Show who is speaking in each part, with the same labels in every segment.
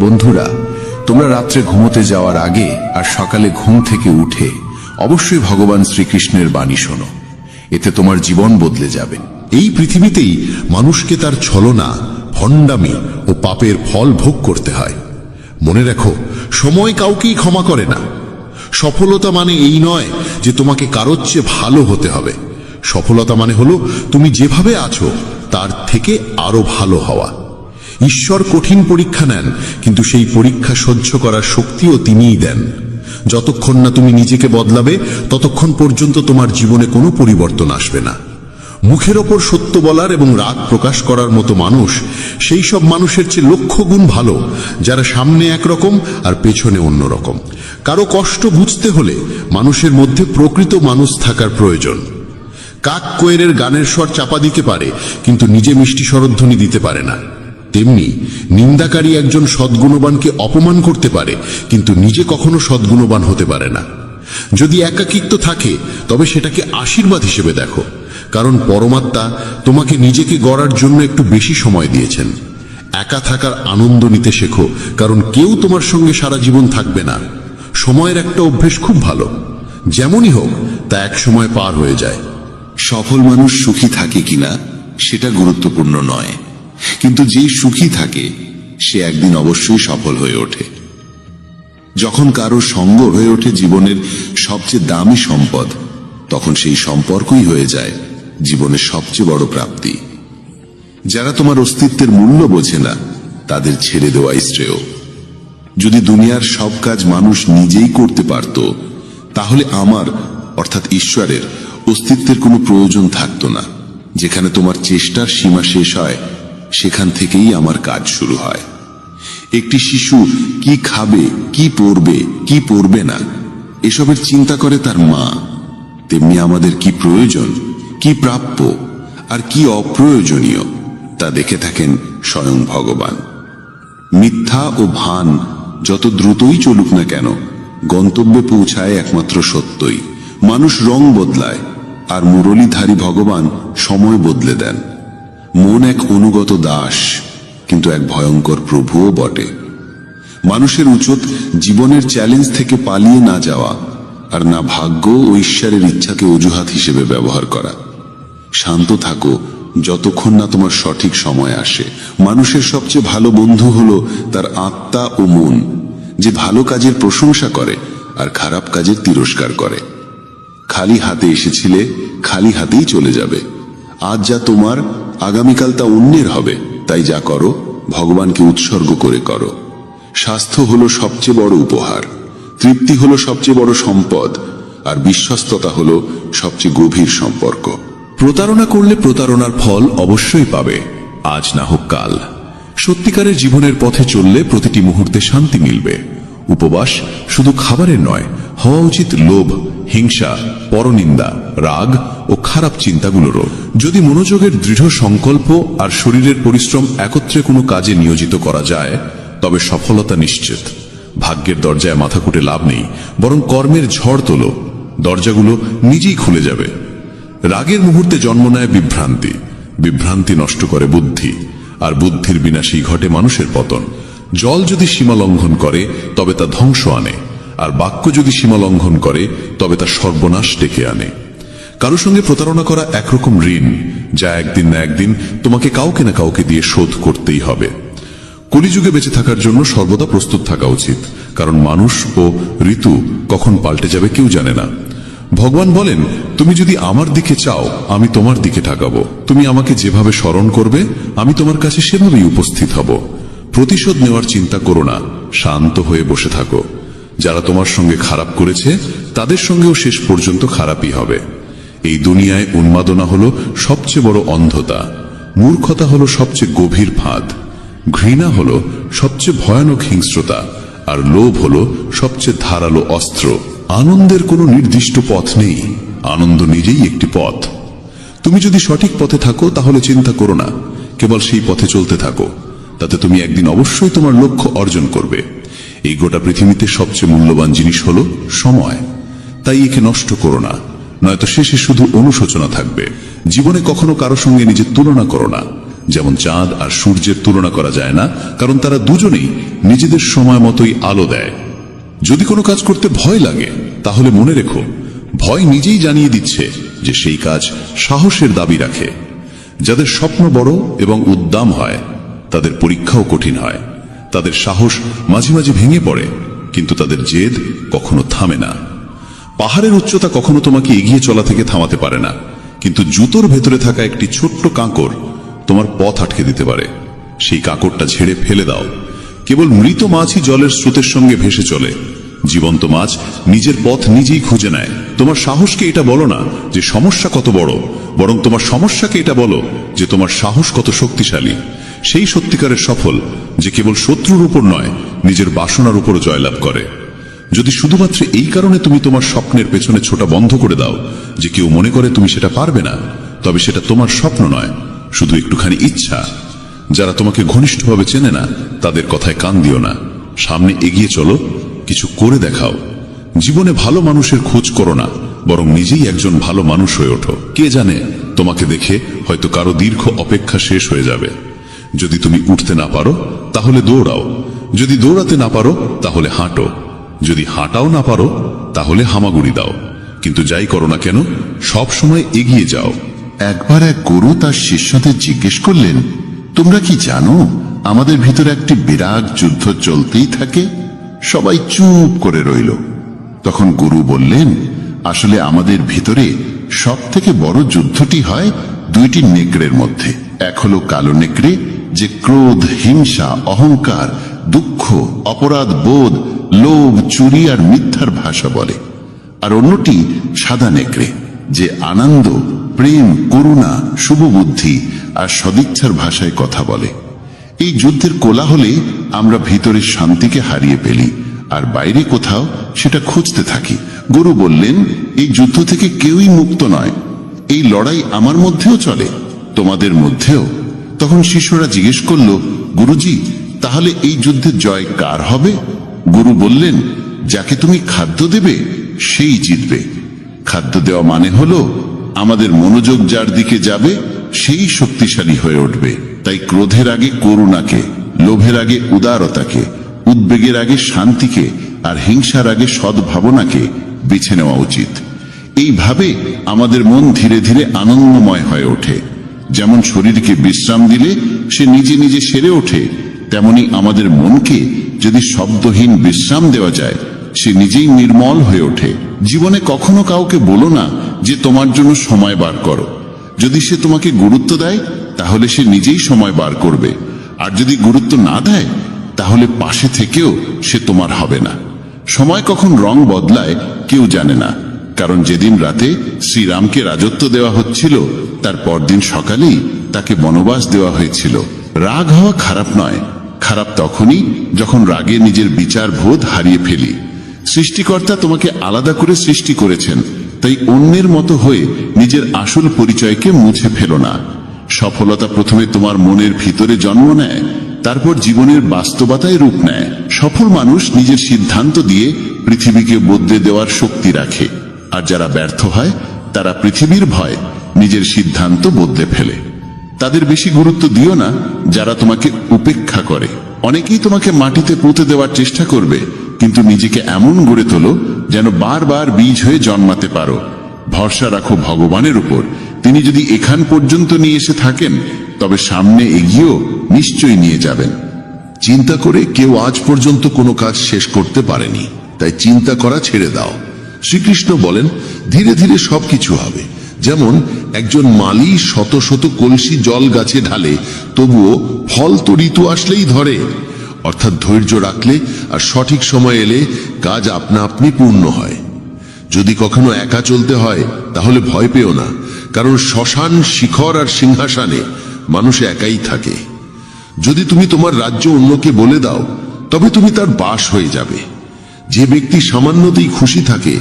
Speaker 1: বন্ধুরা, তোমরা রাত্রে ঘুমোতে যাওয়ার আগে আর সকালে ঘুম থেকে উঠে অবশ্যই ভগবান শ্রীকৃষ্ণের বাণী শোনো। এতে তোমার জীবন বদলে যাবে।
Speaker 2: এই পৃথিবীতেই মানুষকে তার ছলনা, ভণ্ডামি ও পাপের ফল ভোগ করতে হয়। মনে রাখো, সময় কাউকেই ক্ষমা করে না। সফলতা মানে এই নয় যে তোমাকে কারোর চেয়ে ভালো হতে হবে। সফলতা মানে হলো তুমি যেভাবে আছো তার থেকে আরো ভালো হওয়া। ঈশ্বর কঠিন পরীক্ষা নেন, কিন্তু সেই পরীক্ষা সহ্য করার শক্তিও তিনিই দেন। যতক্ষণ না তুমি নিজেকে বদলাবে ততক্ষণ পর্যন্ত তোমার জীবনে কোনো পরিবর্তন আসবে না। মুখের ওপর সত্য বলার এবং রাগ প্রকাশ করার মতো মানুষ সেই সব মানুষের চেয়ে লক্ষ গুণ ভালো যারা সামনে একরকম আর পেছনে অন্যরকম। কারো কষ্ট বুঝতে হলে মানুষের মধ্যে প্রকৃত মানুষ থাকার প্রয়োজন। কাক কোয়েলের গানের স্বর চাপা দিতে পারে, কিন্তু নিজে মিষ্টি স্বরধ্বনি দিতে পারে না। তেমনি নিন্দাকারী একজন সদ্গুণবানকে অপমান করতে পারে, কিন্তু নিজে কখনো সদ্গুণবান হতে পারে না। যদি একাকিত্ব থাকে তবে সেটাকে আশীর্বাদ হিসেবে দেখো, কারণ পরমাত্মা তোমাকে নিজেকে গড়ার জন্য একটু বেশি সময় দিয়েছেন। একা থাকার আনন্দ নিতে শেখো, কারণ কেউ তোমার সঙ্গে সারা জীবন থাকবে না। সময়ের একটা অভ্যেস খুব ভালো, যেমনই হোক তা এক সময় পার হয়ে যায়।
Speaker 3: সফল মানুষ সুখী থাকে কিনা সেটা গুরুত্বপূর্ণ নয়, কিন্তু যেই সুখী থাকে সে একদিন অবশ্যই সফল হয়ে ওঠে। যখন কারো সঙ্গ হয়ে ওঠে জীবনের সবচেয়ে দামি সম্পদ, তখন সেই সম্পর্কই হয়ে যায় জীবনের সবচেয়ে বড় প্রাপ্তি। যারা তোমার অস্তিত্বের মূল্য বোঝে না তাদের ছেড়ে দেওয়াই শ্রেয়। যদি দুনিয়ার সব কাজ মানুষ নিজেই করতে পারত, তাহলে আমার অর্থাৎ ঈশ্বরের অস্তিত্বের কোনো প্রয়োজন থাকতো না। যেখানে তোমার চেষ্টার সীমা শেষ হয়, সেখান থেকেই আমার কাজ শুরু হয়। একটি শিশু কি খাবে, কি পরবে, কি পরবে না, এসবের চিন্তা করে তার মা। তেমনি আমাদের কি প্রয়োজন, কি প্রাপ্য আর কি অপ্রয়োজনীয় তা দেখে থাকেন স্বয়ং ভগবান। মিথ্যা ও ভান যত দ্রুতই চলুক না কেন, গন্তব্যে পৌঁছায় একমাত্র সত্যই। মানুষ রং বদলায়, আর মুরলীধারী ভগবান সময় বদলে দেন। মন এক অনুগত দাস, কিন্তু এক ভয়ঙ্কর প্রভুও বটে। মানুষের উচিত জীবনের চ্যালেঞ্জ থেকে পালিয়ে না যাওয়া, আর না ভাগ্য ও ঈশ্বরের ইচ্ছাকে অজুহাত হিসেবে ব্যবহার করা। শান্ত থাকো যতক্ষণ না তোমার সঠিক সময় আসে। মানুষের সবচেয়ে ভালো বন্ধু হলো তার আত্মা ও মন, যে ভালো কাজের প্রশংসা করে আর খারাপ কাজের তিরস্কার করে। খালি হাতে এসেছিলে, খালি হাতেই চলে যাবে। আজ যা তোমার, আগামীকাল তা অন্যের হবে। তাই যা করো ভগবানকে উৎসর্গ করে করো। স্বাস্থ্য হলো সবচেয়ে বড় উপহার, তৃপ্তি হলো সবচেয়ে বড় সম্পদ, আর বিশ্বস্ততা হলো সবচেয়ে গভীর সম্পর্ক।
Speaker 4: প্রতারণা করলে প্রতারণার ফল অবশ্যই পাবে, আজ না হোক কাল। সত্যিকারের জীবনের পথে চললে প্রতিটি মুহূর্তে শান্তি মিলবে। উপবাস শুধু খাবারের নয়, হওয়া উচিত লোভ, হিংসা, পরনিন্দা, রাগ ও খারাপ চিন্তাগুলোরও। যদি মনোযোগের দৃঢ় সংকল্প আর শরীরের পরিশ্রম একত্রে কোনো কাজে নিয়োজিত করা যায়, তবে সফলতা নিশ্চিত। ভাগ্যের দরজায় মাথা কুটে লাভ নেই, বরং কর্মের ঝড় তোলো, দরজাগুলো নিজেই খুলে যাবে। রাগের মুহূর্তে জন্ম নেয় বিভ্রান্তি, বিভ্রান্তি নষ্ট করে বুদ্ধি, আর বুদ্ধির বিনাশেই ঘটে মানুষের পতন। জল যদি সীমা লঙ্ঘন করে তবে তা ধ্বংস আনে, আর বাক্য যদি সীমা লঙ্ঘন করে তবে তা সর্বনাশ ডেকে আনে। কারো সঙ্গে প্রতারণা করা একরকম ঋণ, যা একদিন না একদিন তোমাকে কাউকে না কাউকে দিয়ে শোধ করতেই হবে। কলিযুগে বেঁচে থাকার জন্য সর্বদা প্রস্তুত থাকা উচিত, কারণ মানুষ ও ঋতু কখন পাল্টে যাবে কেউ জানে না। ভগবান বলেন, তুমি যদি আমার দিকে চাও আমি তোমার দিকে তাকাবো। তুমি আমাকে যেভাবে স্মরণ করবে আমি তোমার কাছে সেভাবেই উপস্থিত হব। প্রতিশোধ নেওয়ার চিন্তা করো না, শান্ত হয়ে বসে থাকো। যারা তোমার সঙ্গে খারাপ করেছে তাদের সঙ্গেও শেষ পর্যন্ত খারাপই হবে। এই দুনিয়ায় উন্মাদনা হলো সবচেয়ে বড় অন্ধতা, মূর্খতা হলো সবচেয়ে গভীর ফাঁদ, ঘৃণা হলো সবচেয়ে ভয়ানক হিংস্রতা, আর লোভ হলো সবচেয়ে ধারালো অস্ত্র। আনন্দের কোনো নির্দিষ্ট পথ নেই, আনন্দ নিজেই একটি পথ। তুমি যদি সঠিক পথে থাকো তাহলে চিন্তা করো না, কেবল সেই পথে চলতে থাকো। তাতে তুমি একদিন অবশ্যই তোমার লক্ষ্য অর্জন করবে। এই গোটা পৃথিবীতে সবচেয়ে মূল্যবান জিনিস হলো সময়, তাই একে নষ্ট করো না, নয়তো শেষে শুধু অনুশোচনা থাকবে। জীবনে কখনো কারো সঙ্গে নিজের তুলনা করো না, যেমন চাঁদ আর সূর্যের তুলনা করা যায় না, কারণ তারা দুজনেই নিজেদের সময় মতোই আলো দেয়। যদি কোনো কাজ করতে ভয় লাগে, তাহলে মনে রেখো, ভয় নিজেই জানিয়ে দিচ্ছে যে সেই কাজ সাহসের দাবি রাখে। যাদের স্বপ্ন বড় এবং উদ্দাম হয়, তাদের পরীক্ষাও কঠিন হয়। তাদের সাহস মাঝে মাঝে ভেঙে পড়ে, কিন্তু তাদের জেদ কখনো থামে না। পাহাড়ের উচ্চতা কখনো তোমাকে এগিয়ে চলা থেকে থামাতে পারে না, কিন্তু জুতোর ভেতরে থাকা একটি ছোট্ট কাঁকড় তোমার পথ আটকে দিতে পারে। সেই কাঁকড়টা ঝেড়ে ফেলে দাও। কেবল মৃত মাছই জলের স্রোতের সঙ্গে ভেসে চলে, জীবন্ত মাছ নিজের পথ নিজেই খুঁজে নেয়। তোমার সাহসকে এটা বলো না যে সমস্যা কত বড়, বরং তোমার সমস্যাকে এটা বলো যে তোমার সাহস কত শক্তিশালী। সেই সত্যিকারের সফল যে কেবল শত্রুর উপর নয়, নিজের বাসনার উপরও জয়লাভ করে। যদি শুধুমাত্র এই কারণে তুমি তোমার স্বপ্নের পেছনে ছোটা বন্ধ করে দাও যে কেউ মনে করে তুমি সেটা পারবে না, তবে সেটা তোমার স্বপ্ন নয়, শুধু একটুখানি ইচ্ছা। যারা তোমাকে ঘনিষ্ঠভাবে চেনে না, তাদের কথায় কান দিও না। সামনে এগিয়ে চলো, কিছু করে দেখাও। জীবনে ভালো মানুষের খোঁজ করো না, বরং নিজেই একজন ভালো মানুষ হয়ে ওঠো। কে জানে, তোমাকে দেখে হয়তো কারো দীর্ঘ অপেক্ষা শেষ হয়ে যাবে। যদি তুমি উঠতে না পারো, তাহলে দৌড়াও। যদি দৌড়াতে না পারো, তাহলে হাঁটো। যদি হাঁটাও না পারো, তাহলে হামাগুড়ি দাও। কিন্তু যাই করো না কেন, সব সময় এগিয়ে যাও।
Speaker 3: একবার এক গুরু তার শিষ্যদের জিজ্ঞেস করলেন, তোমরা কি জানো আমাদের ভিতরে একটি বিরাট যুদ্ধ চলতেই থাকে? সবাই চুপ করে রইল। তখন গুরু বললেন, আসলে আমাদের ভিতরে সব থেকে বড় যুদ্ধটি হয় দুইটি নেকড়ের মধ্যে। এক হলো কালো নেকড়ে, যে ক্রোধ, হিংসা, অহংকার, দুঃখ, অপরাধ বোধ, লোভ, চুরি আর মিথ্যার ভাষা বলে। আর অন্যটি সাদা নেকড়ে, যে আনন্দ, প্রেম, করুণা, শুভবুদ্ধি আর সদিচ্ছার ভাষায় কথা বলে। এই যুদ্ধের কোলাহলে আমরা ভিতরের শান্তিকে হারিয়ে ফেলি, আর বাইরে কোথাও সেটা খুঁজতে থাকি। গুরু বললেন, এই যুদ্ধ থেকে কেউই মুক্ত নয়। এই লড়াই আমার মধ্যেও চলে, তোমাদের মধ্যেও। তখন শিষ্যরা জিজ্ঞেস করল, গুরুজি, তাহলে এই যুদ্ধের জয় কার হবে? গুরু বললেন, যাকে তুমি খাদ্য দেবে সেই জিতবে। খাদ্য দেওয়া মানে হলো আমাদের মনোযোগ যার দিকে যাবে সেই শক্তিশালী হয়ে উঠবে। তাই ক্রোধের আগে করুণাকে, লোভের আগে উদারতাকে, উদ্বেগের আগে শান্তিকে আর হিংসার আগে সদ্ভাবনাকে বেছে নেওয়া উচিত। এইভাবে আমাদের মন ধীরে ধীরে আনন্দময় হয়ে ওঠে। যেমন শরীরকে বিশ্রাম দিলে সে নিজে নিজে সেরে ওঠে, তেমনি আমাদের মনকে যদি শব্দহীন বিশ্রাম দেওয়া যায়, সে নিজেই নির্মল হয়ে ওঠে। জীবনে কখনো কাউকে বলো না যে তোমার জন্য সময় বার করো। যদি সে তোমাকে গুরুত্ব দেয়, তাহলে সে নিজেই সময় বার করবে। আর যদি গুরুত্ব না দেয়, তাহলে পাশে থেকেও সে তোমার হবে না। সময় কখন রং বদলায় কেউ জানে না, কারণ যেদিন রাতে শ্রীরামকে রাজত্ব দেওয়া হচ্ছিল, তার পরদিন সকালেই তাকে বনবাস দেওয়া হয়েছিল। রাগ হওয়া খারাপ নয়, খারাপ তখনই যখন রাগে নিজের বিচার বোধ হারিয়ে ফেলি। সৃষ্টিকর্তা তোমাকে আলাদা করে সৃষ্টি করেছেন, তাই অন্যের মতো হয়ে নিজের আসল পরিচয়কে মুছে ফেলো না। সফলতা প্রথমে তোমার মনের ভিতরে জন্ম নেয়, তারপর জীবনের বাস্তবতায় রূপ নেয়। সফল মানুষ নিজের সিদ্ধান্ত দিয়ে পৃথিবীকে বদলে দেওয়ার শক্তি রাখে, আর যারা ব্যর্থ হয় তারা পৃথিবীর ভয় নিজের সিদ্ধান্ত বদলে ফেলে। তাদের বেশি গুরুত্ব দিও না যারা তোমাকে উপেক্ষা করে। অনেকেই তোমাকে মাটিতে পুঁতে দেওয়ার চেষ্টা করবে, কিন্তু নিজেকে এমন গড়ে তোলো যেন বারবার বীজ হয়ে জন্মাতে পারো। ভরসা রাখো ভগবানের উপর, তিনি যদি এখান পর্যন্ত নিয়ে এসে থাকেন, তবে সামনে এগিয়েও নিশ্চয়ই নিয়ে যাবেন।
Speaker 1: চিন্তা করে কেউ আজ পর্যন্ত কোনো কাজ শেষ করতে পারেনি, তাই চিন্তা করা ছেড়ে দাও। শ্রীকৃষ্ণ বলেন, ধীরে ধীরে সবকিছু হবে। যেমন একজন মালি শত শত কলসি জল গাছে ঢালে, তবুও ফল তো ঋতু আসলেই ধরে। অর্থাৎ ধৈর্য রাখলে আর সঠিক সময় এলে কাজ আপনা আপনি পূর্ণ হয়। যদি কখনো একা চলতে হয়, তাহলে ভয় পেও না, কারণ শ্মশান, শিখর আর সিংহাসনে মানুষ একাই থাকে। যদি তুমি তোমার রাজ্য অন্যকে বলে দাও, তবে তুমি তার বাস হয়ে যাবে। যে ব্যক্তি সামান্যতেই খুশি থাকে,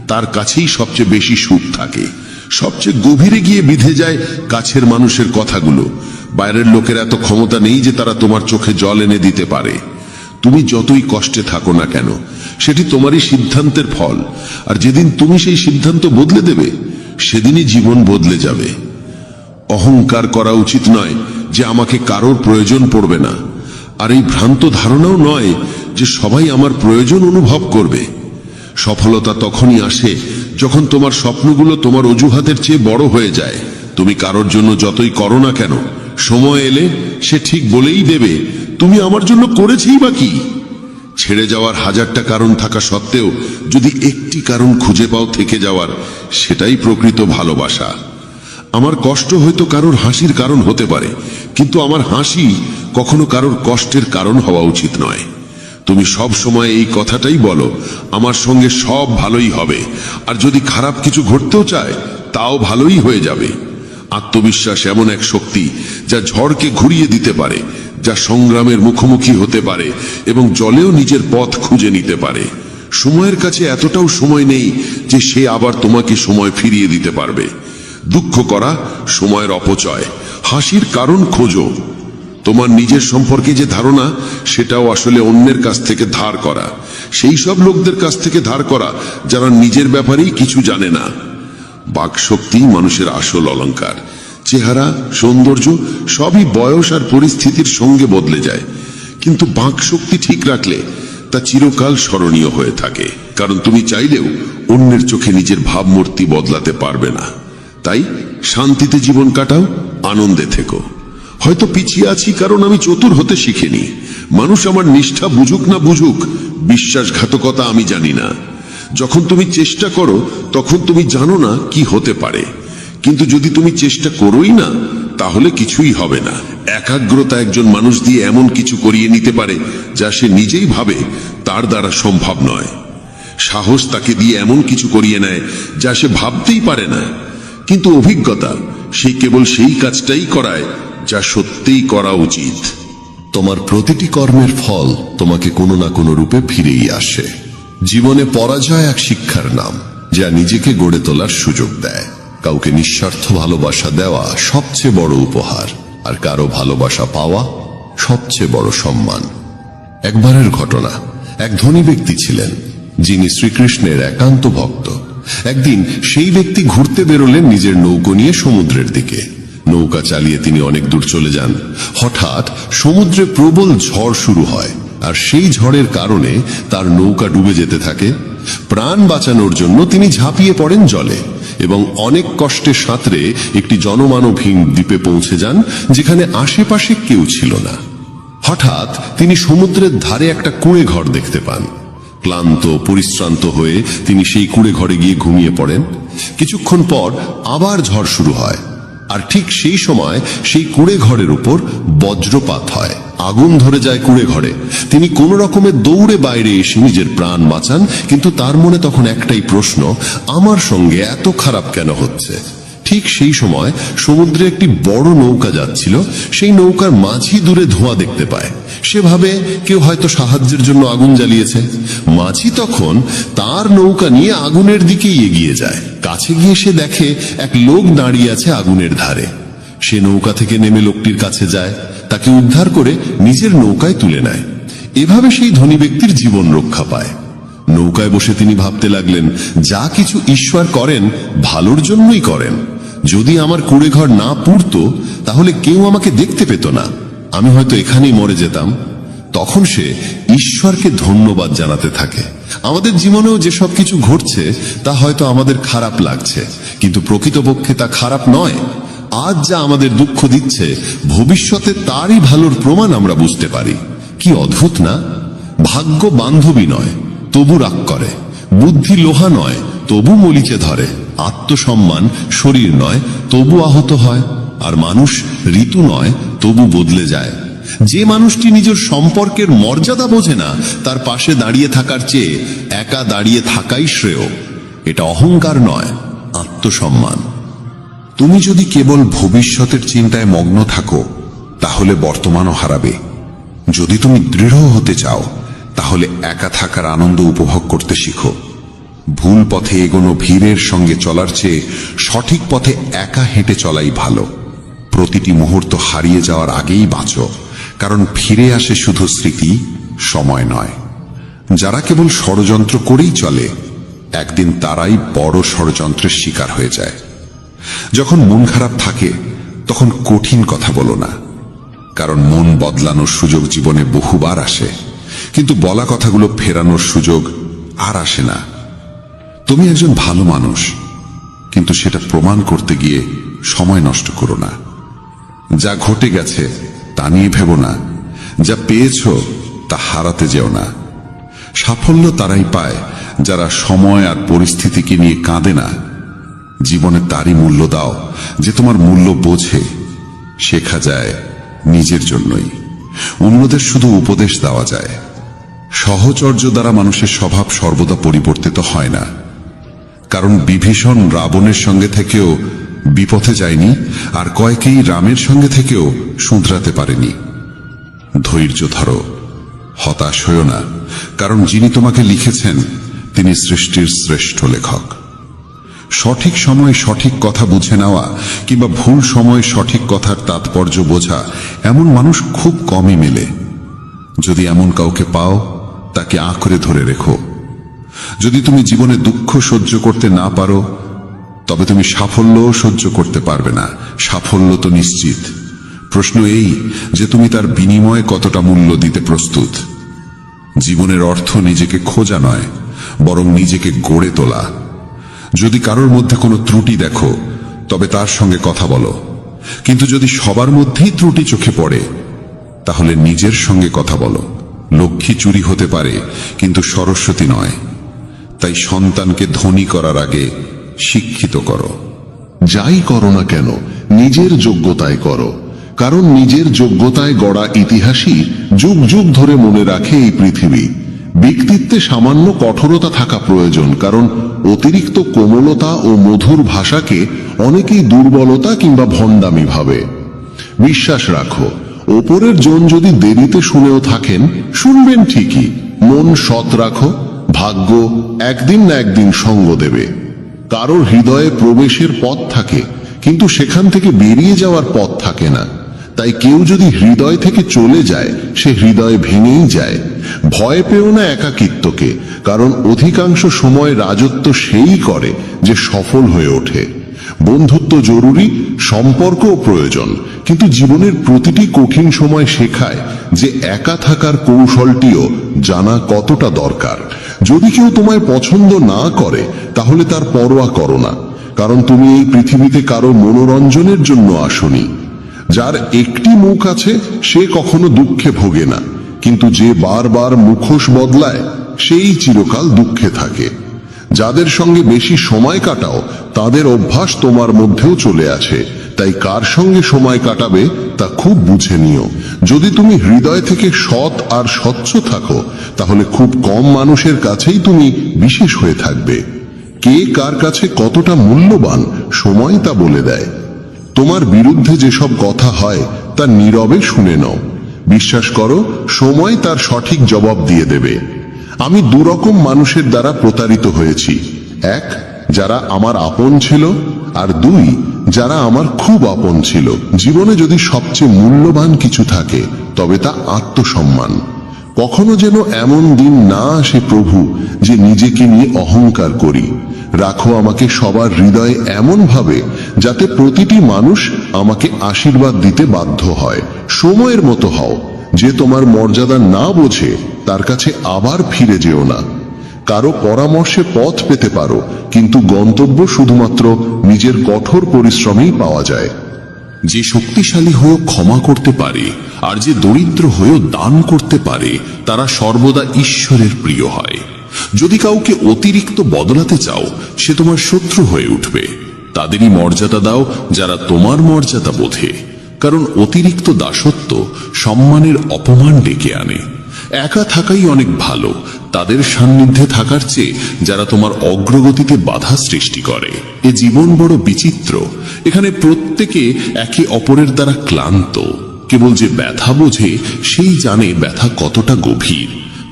Speaker 1: তার কাছেই সবচেয়ে বেশি সুখ থাকে। সবচেয়ে গভীরে গিয়ে বিধে যায় কাছের মানুষের কথাগুলো। বাইরের লোকের এত ক্ষমতা নেই যে তারা তোমার চোখে জল এনে দিতে পারে। তুমি যতই কষ্টে থাকো না কেন, সেটি তোমারই সিদ্ধান্তের ফল। আর যেদিন তুমি সেই সিদ্ধান্ত বদলে দেবে, সেদিনই জীবন বদলে যাবে। অহংকার করা উচিত নয়, যে আমাকে কারোর প্রয়োজন পড়বে না, আর এই ভ্রান্ত ধারণাও নয় যে সবাই আমার প্রয়োজন অনুভব করবে। সফলতা তখনই আসে যখন তোমার স্বপ্নগুলো তোমার অজুহাতের চেয়ে বড় হয়ে যায়। তুমি কারোর জন্য যতই করো না কেন, সময় এলে সে ঠিক বলেই দেবে, তুমি আমার জন্য করেছেই বা কি। ছেড়ে যাওয়ার হাজারটা কারণ থাকা সত্ত্বেও যদি একটি কারণ খুঁজে পাও থেকে যাওয়ার, সেটাই প্রকৃত ভালোবাসা। আমার কষ্ট হয়তো কারোর হাসির কারণ হতে পারে, কিন্তু আমার হাসি কখনো কারোর কষ্টের কারণ হওয়া উচিত নয়। তুমি সব সময় এই কথাটাই বলো, আমার সঙ্গে সব ভালোই হবে, আর যদি খারাপ কিছু ঘটতেও চায় তাও ভালোই হয়ে যাবে। আত্মবিশ্বাস এমন এক শক্তি যা ঝড়কে ঘুরিয়ে দিতে পারে, যা সংগ্রামের মুখোমুখি হতে পারে এবং জলেও নিজের পথ খুঁজে নিতে পারে। সময়ের কাছে এতটাও সময় নেই যে সে আবার তোমাকে সময় ফিরিয়ে দিতে পারবে। দুঃখ করা সময়ের অপচয়, হাসির কারণ খোঁজো। তোমার নিজের সম্পর্কে যে ধারণা, সেটাও আসলে অন্যের কাছ থেকে ধার করা, সেই সব লোকদের কাছ থেকে ধার করা যারা নিজের ব্যাপারেই কিছু জানে না। বাকশক্তি মানুষের আসল অলংকার। চেহারা, সৌন্দর্য সবই বয়স আর পরিস্থিতির সঙ্গে বদলে যায়, কিন্তু বাকশক্তি ঠিক রাখলে তা চিরকাল স্মরণীয় হয়ে থাকে। কারণ তুমি চাইলেও অন্যের চোখে নিজের ভাবমূর্তি বদলাতে পারবে না। তাই শান্তিতে জীবন কাটাও, আনন্দে থেকো। হয়তো পিছিয়ে আছি কারণ আমি চতুর হতে শিখিনি। মানুষ আমার নিষ্ঠা বুঝুক না বুঝুক, বিশ্বাসঘাতকতা আমি জানি না। যখন তুমি চেষ্টা করো তখন তুমি জানো না কি হতে পারে, কিন্তু যদি তুমি চেষ্টা করোই না তাহলে কিছুই হবে না। একাগ্রতা একজন মানুষ দিয়ে এমন কিছু করিয়ে নিতে পারে যা সে নিজেই ভাবে তার দ্বারা সম্ভব নয়। সাহস তাকে দিয়ে এমন কিছু করিয়ে নেয় যা সে ভাবতেই পারে না, কিন্তু অভিজ্ঞতা সে কেবল সেই কাজটাই করায় যা সত্যিই করা উচিত।
Speaker 2: তোমার প্রতিটি কর্মের ফল তোমাকে কোনো না কোনো রূপে ফিরেই আসে। জীবনে পরাজয় এক শিক্ষার নাম, যা নিজেকে গড়ে তোলার সুযোগ দেয়। কাউকে নিঃস্বার্থ ভালোবাসা দেওয়া সবচেয়ে বড় উপহার, আর কারো ভালোবাসা পাওয়া সবচেয়ে বড় সম্মান। একবারের ঘটনা, এক ধনী ব্যক্তি ছিলেন যিনি শ্রীকৃষ্ণের একান্ত ভক্ত। একদিন সেই ব্যক্তি ঘুরতে বেরোলেন নিজের নৌকো নিয়ে সমুদ্রের দিকে। নৌকা চালিয়ে তিনি অনেক দূর চলে যান। হঠাৎ সমুদ্রে প্রবল ঝড় শুরু হয়, আর সেই ঝড়ের কারণে তার নৌকা ডুবে যেতে থাকে। প্রাণ বাঁচানোর জন্য তিনি ঝাঁপিয়ে পড়েন জলে এবং অনেক কষ্টে সাঁতরে একটি জনমানবহীন দ্বীপে পৌঁছে যান, যেখানে আশেপাশে কেউ ছিল না। হঠাৎ তিনি সমুদ্রের ধারে একটা কুঁড়ে ঘর দেখতে পান। ক্লান্ত পরিশ্রান্ত হয়ে তিনি সেই কুঁড়ে ঘরে গিয়ে ঘুমিয়ে পড়েন। কিছুক্ষণ পর আবার ঝড় শুরু হয়, আর ঠিক সেই সময় সেই কুঁড়ে ঘরের উপর বজ্রপাত হয়। আগুন ধরে যায় কুঁড়ে ঘরে। তিনি কোনো রকমে দৌড়ে বাইরে এসে নিজের প্রাণ বাঁচান, কিন্তু তার মনে তখন একটাই প্রশ্ন, আমার সঙ্গে এত খারাপ কেন হচ্ছে? ঠিক সেই সময় সমুদ্রে একটি বড় নৌকা যাচ্ছিল। সেই নৌকার মাঝি দূরে ধোঁয়া দেখতে পায়। সে ভাবে কেউ হয়তো সাহায্যের জন্য আগুন জ্বালিয়েছে। মাঝি তখন তার নৌকা নিয়ে আগুনের দিকেই এগিয়ে যায়। কাছে গিয়ে সে দেখে এক লোক দাঁড়িয়ে আছে আগুনের ধারে। সে নৌকা থেকে নেমে লোকটির কাছে যায়, তাকে উদ্ধার করে নিজের নৌকায় তুলে নেয়। এভাবে সেই ধনী ব্যক্তির জীবন রক্ষা পায়। নৌকায় বসে তিনি ভাবতে লাগলেন, যা কিছু ঈশ্বর করেন ভালোর জন্যই করেন। যদি আমার কুঁড়ে ঘর না পুড়তো তাহলে কেউ আমাকে দেখতে পেত না, আমি হয়তো এখানেই মরে যেতাম। তখন সে ঈশ্বরকে ধন্যবাদ জানাতে থাকে। আমাদের জীবনেও যেসব কিছু ঘটছে তা হয়তো আমাদের খারাপ লাগছে, কিন্তু প্রকৃতপক্ষে তা খারাপ নয়। আজ যা আমাদের দুঃখ দিচ্ছে, ভবিষ্যতে তারই ভালোর প্রমাণ আমরা বুঝতে পারি। কি অদ্ভুত না? ভাগ্য বান্ধবী নয়, তবু রাগ করে। বুদ্ধি লোহা নয়, তবু মলিচে ধরে। আত্মসম্মান শরীর নয়, তবু আহত হয়। আর মানুষ ঋতু নয়, তবু বদলে যায়। যে মানুষটি নিজের সম্পর্কের মর্যাদা বোঝে না, তার পাশে দাঁড়িয়ে থাকার চেয়ে একা দাঁড়িয়ে থাকাই শ্রেয়। এটা অহংকার নয়, আত্মসম্মান।
Speaker 3: তুমি যদি কেবল ভবিষ্যতের চিন্তায় মগ্ন থাকো তাহলে বর্তমানও হারাবে। যদি তুমি দৃঢ় হতে চাও তাহলে একা থাকার আনন্দ উপভোগ করতে শিখো। ভুল পথে এগোনো ভিড়ের সঙ্গে চলার চেয়ে সঠিক পথে একা হেঁটে চলাই ভালো। প্রতিটি মুহূর্ত হারিয়ে যাওয়ার আগেই বাঁচো, কারণ ফিরে আসে শুধু স্মৃতি, সময় নয়। যারা কেবল ষড়যন্ত্র করেই চলে, একদিন তারাই বড় ষড়যন্ত্রের শিকার হয়ে যায়। যখন মন খারাপ থাকে তখন কঠিন কথা বলো না, কারণ মন বদলানোর সুযোগ জীবনে বহুবার আসে, কিন্তু বলা কথাগুলো ফেরানোর সুযোগ আর আসে না। তুমি একজন ভালো মানুষ, কিন্তু সেটা প্রমাণ করতে গিয়ে সময় নষ্ট করো না। যা ঘটে গেছে তা নিয়ে ভেবো না, যা পেয়েছো তা হারাতে যেও না। সাফল্য তারাই পায় যারা সময় আর পরিস্থিতিকে নিয়ে কাঁদে না। জীবনে তারই মূল্য দাও যে তোমার মূল্য বোঝে। শেখা যায় নিজের জন্যই, অন্যদের শুধু উপদেশ দেওয়া যায়। সহচর্য দ্বারা মানুষের স্বভাব সর্বদা পরিবর্তিত হয় না, কারণ বিভীষণ রাবণের সঙ্গে থেকেও বিপথে যায়নি, আর কয়েকেই রামের সঙ্গে থেকেও শুধরাতে পারেনি। ধৈর্য ধরো, হতাশ হয়ো না, কারণ যিনি তোমাকে লিখেছেন তিনি সৃষ্টির শ্রেষ্ঠ লেখক। সঠিক সময়ে সঠিক কথা বুঝে নেওয়া কিংবা ভুল সময়ে সঠিক কথার তাৎপর্য বোঝা, এমন মানুষ খুব কমই মেলে। যদি এমন কাউকে পাও, তাকে আঁকড়ে ধরে রেখো। যদি তুমি জীবনে দুঃখ সহ্য করতে না পারো, তবে তুমি সাফল্যও সহ্য করতে পারবে না। সাফল্য তো নিশ্চিত, প্রশ্ন এই যে তুমি তার বিনিময়ে কতটা মূল্য দিতে প্রস্তুত। জীবনের অর্থ নিজেকে খোঁজা নয়, বরং নিজেকে গড়ে তোলা। যদি কারোর মধ্যে কোনো ত্রুটি দেখো, তবে তার সঙ্গে কথা বলো, কিন্তু যদি সবার মধ্যেই ত্রুটি চোখে পড়ে, তাহলে নিজের সঙ্গে কথা বলো। লক্ষ্মী চুরি হতে পারে, কিন্তু সরস্বতী নয়। তাই সন্তানকে ধনী করার আগে শিক্ষিত করো।
Speaker 1: যাই করো না কেন নিজের যোগ্যতায় করো, কারণ নিজের যোগ্যতায় গড়া ইতিহাসই যুগ যুগ ধরে মনে রাখে এই পৃথিবী। ব্যক্তিত্বে সামান্য কঠোরতা থাকা প্রয়োজন, কারণ অতিরিক্ত কোমলতা ও মধুর ভাষাকে অনেকেই দুর্বলতা কিংবা ভণ্ডামি ভাবে। বিশ্বাস রাখো, ওপরের জন যদি দেরিতে শুনেও থাকেন, শুনবেন ঠিকই। মন সৎ রাখো, ভাগ্য একদিন না একদিন সঙ্গ দেবে। কারোর হৃদয়ে প্রবেশের পথ থাকে, কিন্তু সেখান থেকে বেরিয়ে যাওয়ার পথ থাকে না। তাই কেউ যদি হৃদয় থেকে চলে যায়, সে হৃদয় ভেঙেই যায়। ভয় পেও না একাকিত্বকে, কারণ অধিকাংশ সময় রাজত্ব সেই করে যে সফল হয়ে ওঠে। বন্ধুত্ব জরুরি, সম্পর্কও প্রয়োজন, কিন্তু জীবনের প্রতিটি কঠিন সময় শেখায় যে একা থাকার কৌশলটিও জানা কতটা দরকার। যদি কেউ তোমায় পছন্দ না করে, তাহলে তার পরোয়া করো না, কারণ তুমি এই পৃথিবীতে কারো মনোরঞ্জনের জন্য আসনি। যার একটি মুখ আছে সে কখনো দুঃখে ভোগে না, কিন্তু যে বারবার মুখোশ বদলায় সেই চিরকাল দুঃখে থাকে। যাদের সঙ্গে বেশি সময় কাটাও, তাদের অভ্যাস তোমার মধ্যেও চলে আছে। তাই কার সঙ্গে সময় কাটাবে তা খুব বুঝে নিও। যদি তুমি হৃদয় থেকে সৎ আর স্বচ্ছ থাকো, তাহলে খুব কম মানুষের কাছেই তুমি বিশেষ হয়ে থাকবে। কে কার কাছে কতটা মূল্যবান, সময় তা বলে দেয়। তোমার বিরুদ্ধে যেসব কথা হয় তা নীরবে শুনে নাও। বিশ্বাস করো, সময় তার সঠিক জবাব দিয়ে দেবে। আমি দুরকম মানুষের দ্বারা প্রতারিত হয়েছি। এক, যারা আমার আপন ছিল, আর দুই, যারা আমার খুব আপন ছিল। জীবনে যদি সবচেয়ে মূল্যবান কিছু থাকে, তবে তা আত্মসম্মান। কখনো যেন এমন দিন না আসে প্রভু যে নিজেকে নিয়ে অহংকার করি। রাখো আমাকে সবার হৃদয়ে এমন ভাবে যাতে প্রতিটি মানুষ আমাকে আশীর্বাদ দিতে বাধ্য হয়। সময়ের মতো হও, যে তোমার মর্যাদা না বোঝে তার কাছে আবার ফিরে যেও না। কারো পরামর্শে পথ পেতে পারো, কিন্তু গন্তব্য শুধুমাত্র নিজের কঠোর পরিশ্রমেই পাওয়া যায়।
Speaker 4: যে শক্তিশালী হয়েও ক্ষমা করতে পারে, আর যে দরিদ্র হয়েও দান করতে পারে, তারা সর্বদা ঈশ্বরের প্রিয় হয়। যদি কাউকে অতিরিক্ত বদলাতে চাও, সে তোমার শত্রু হয়ে উঠবে। তাদেরই মর্যাদা দাও যারা তোমার মর্যাদা বোঝে, কারণ অতিরিক্ত দাসত্ব সম্মানের অপমান ডেকে আনে। একা থাকাই অনেক ভালো তাদের সান্নিধ্যে থাকার চেয়ে যারা তোমার অগ্রগতিতে বাধা সৃষ্টি করে। এ জীবন বড় বিচিত্র, এখানে প্রত্যেকে একে অপরের দ্বারা ক্লান্ত। কেবল যে ব্যথা বোঝে সেই জানে ব্যথা কতটা গভীর,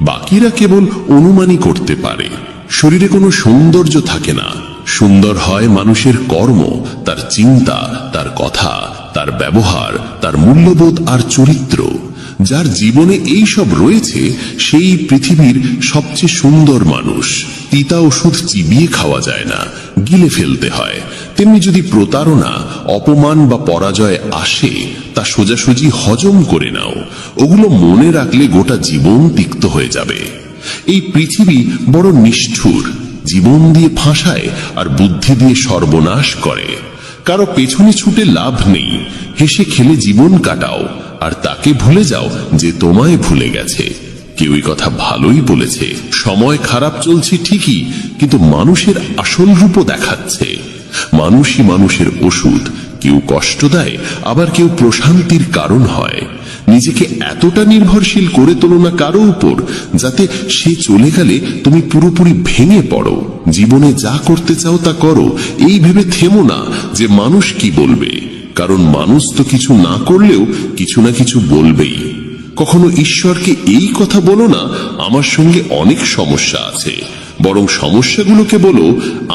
Speaker 4: বাকিরা কেবল অনুমানই করতে পারে। শরীরে কোনো সৌন্দর্য থাকে না, সুন্দর হয় মানুষের কর্ম, তার চিন্তা, তার কথা, তার ব্যবহার, তার মূল্যবোধ আর চরিত্র।
Speaker 1: যার জীবনে এই সব রয়েছে সেই পৃথিবীর সবচেয়ে সুন্দর মানুষ। তিতা ওষুধ চিবিয়ে খাওয়া যায় না, গিলে ফেলতে হয়। তেমনি যদি প্রতারণা, অপমান বা পরাজয় আসে, তা সোজাসুজি হজম করে নাও। ওগুলো মনে রাখলে গোটা জীবন তিক্ত হয়ে যাবে। এই পৃথিবী বড় নিষ্ঠুর, জীবন দিয়ে ফাঁসায় আর বুদ্ধি দিয়ে সর্বনাশ করে। কারো পেছনে ছুটে লাভ নেই, হেসে খেলে জীবন কাটাও, আর তাকে ভুলে যাও যে তোমায় ভুলে গেছে। কেউ এই কথা ভালোই বলেছে, সময় খারাপ চলছে ঠিকই, কিন্তু মানুষের আসল রূপও দেখাচ্ছে। মানুষই মানুষের ওষুধ, কেউ কষ্ট দেয়, আবার কেউ প্রশান্তির কারণ হয়। নিজেকে এতটা নির্ভরশীল করে তোলো না কারো উপর, যাতে সে চলে গেলে তুমি পুরোপুরি ভেঙে পড়ো। জীবনে যা করতে চাও তা করো, এই ভেবে থেমো না যে মানুষ কি বলবে, কারণ মানুষ তো কিছু না করলেও কিছু না কিছু বলবেই। কখনো ঈশ্বরকে এই কথা বলো না, আমার সঙ্গে অনেক সমস্যা আছে, বরং সমস্যাগুলোকে বলো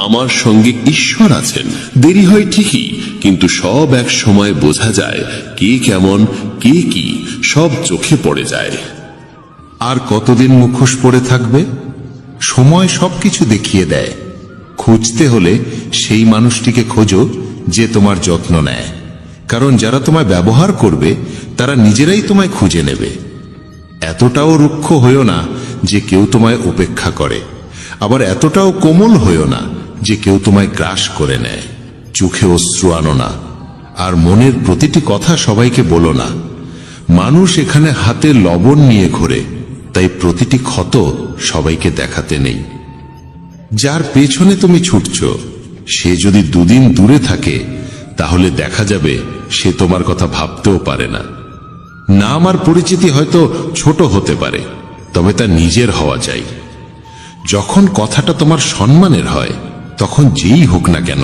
Speaker 1: আমার সঙ্গে ঈশ্বর আছেন। দেরি হয় ঠিকই, কিন্তু সব এক সময় বোঝা যায় কে কেমন, কে কি, সব চোখে পড়ে যায়।
Speaker 5: আর কতদিন মুখোশ পরে থাকবে? সময় সবকিছু দেখিয়ে দেয়। খুঁজতে হলে সেই মানুষটিকে খোঁজো যে তোমার যত্ন নেয়, কারণ যারা তোমায় ব্যবহার করবে তারা নিজেরাই তোমায় খুঁজে নেবে। এতটাও রুক্ষ হইও না যে কেউ তোমায় উপেক্ষা করে, আবার এতটাও কোমল হইও না যে কেউ তোমায় গ্রাস করে নেয়। চোখে অশ্রু আনো না, আর মনের প্রতিটি কথা সবাইকে বলো না। মানুষ এখানে হাতে লবণ নিয়ে ঘোরে, তাই প্রতিটি ক্ষত সবাইকে দেখাতে নেই। যার পেছনে তুমি ছুটছ, সে যদি দুদিন দূরে থাকে, তাহলে দেখা যাবে সে তোমার কথা ভাবতেও পারে না। নাম আর পরিচিতি হয়তো ছোট হতে পারে, তবে তা নিজের হওয়া চাই। যখন কথাটা তোমার সম্মানের হয়, তখন যেই হোক না কেন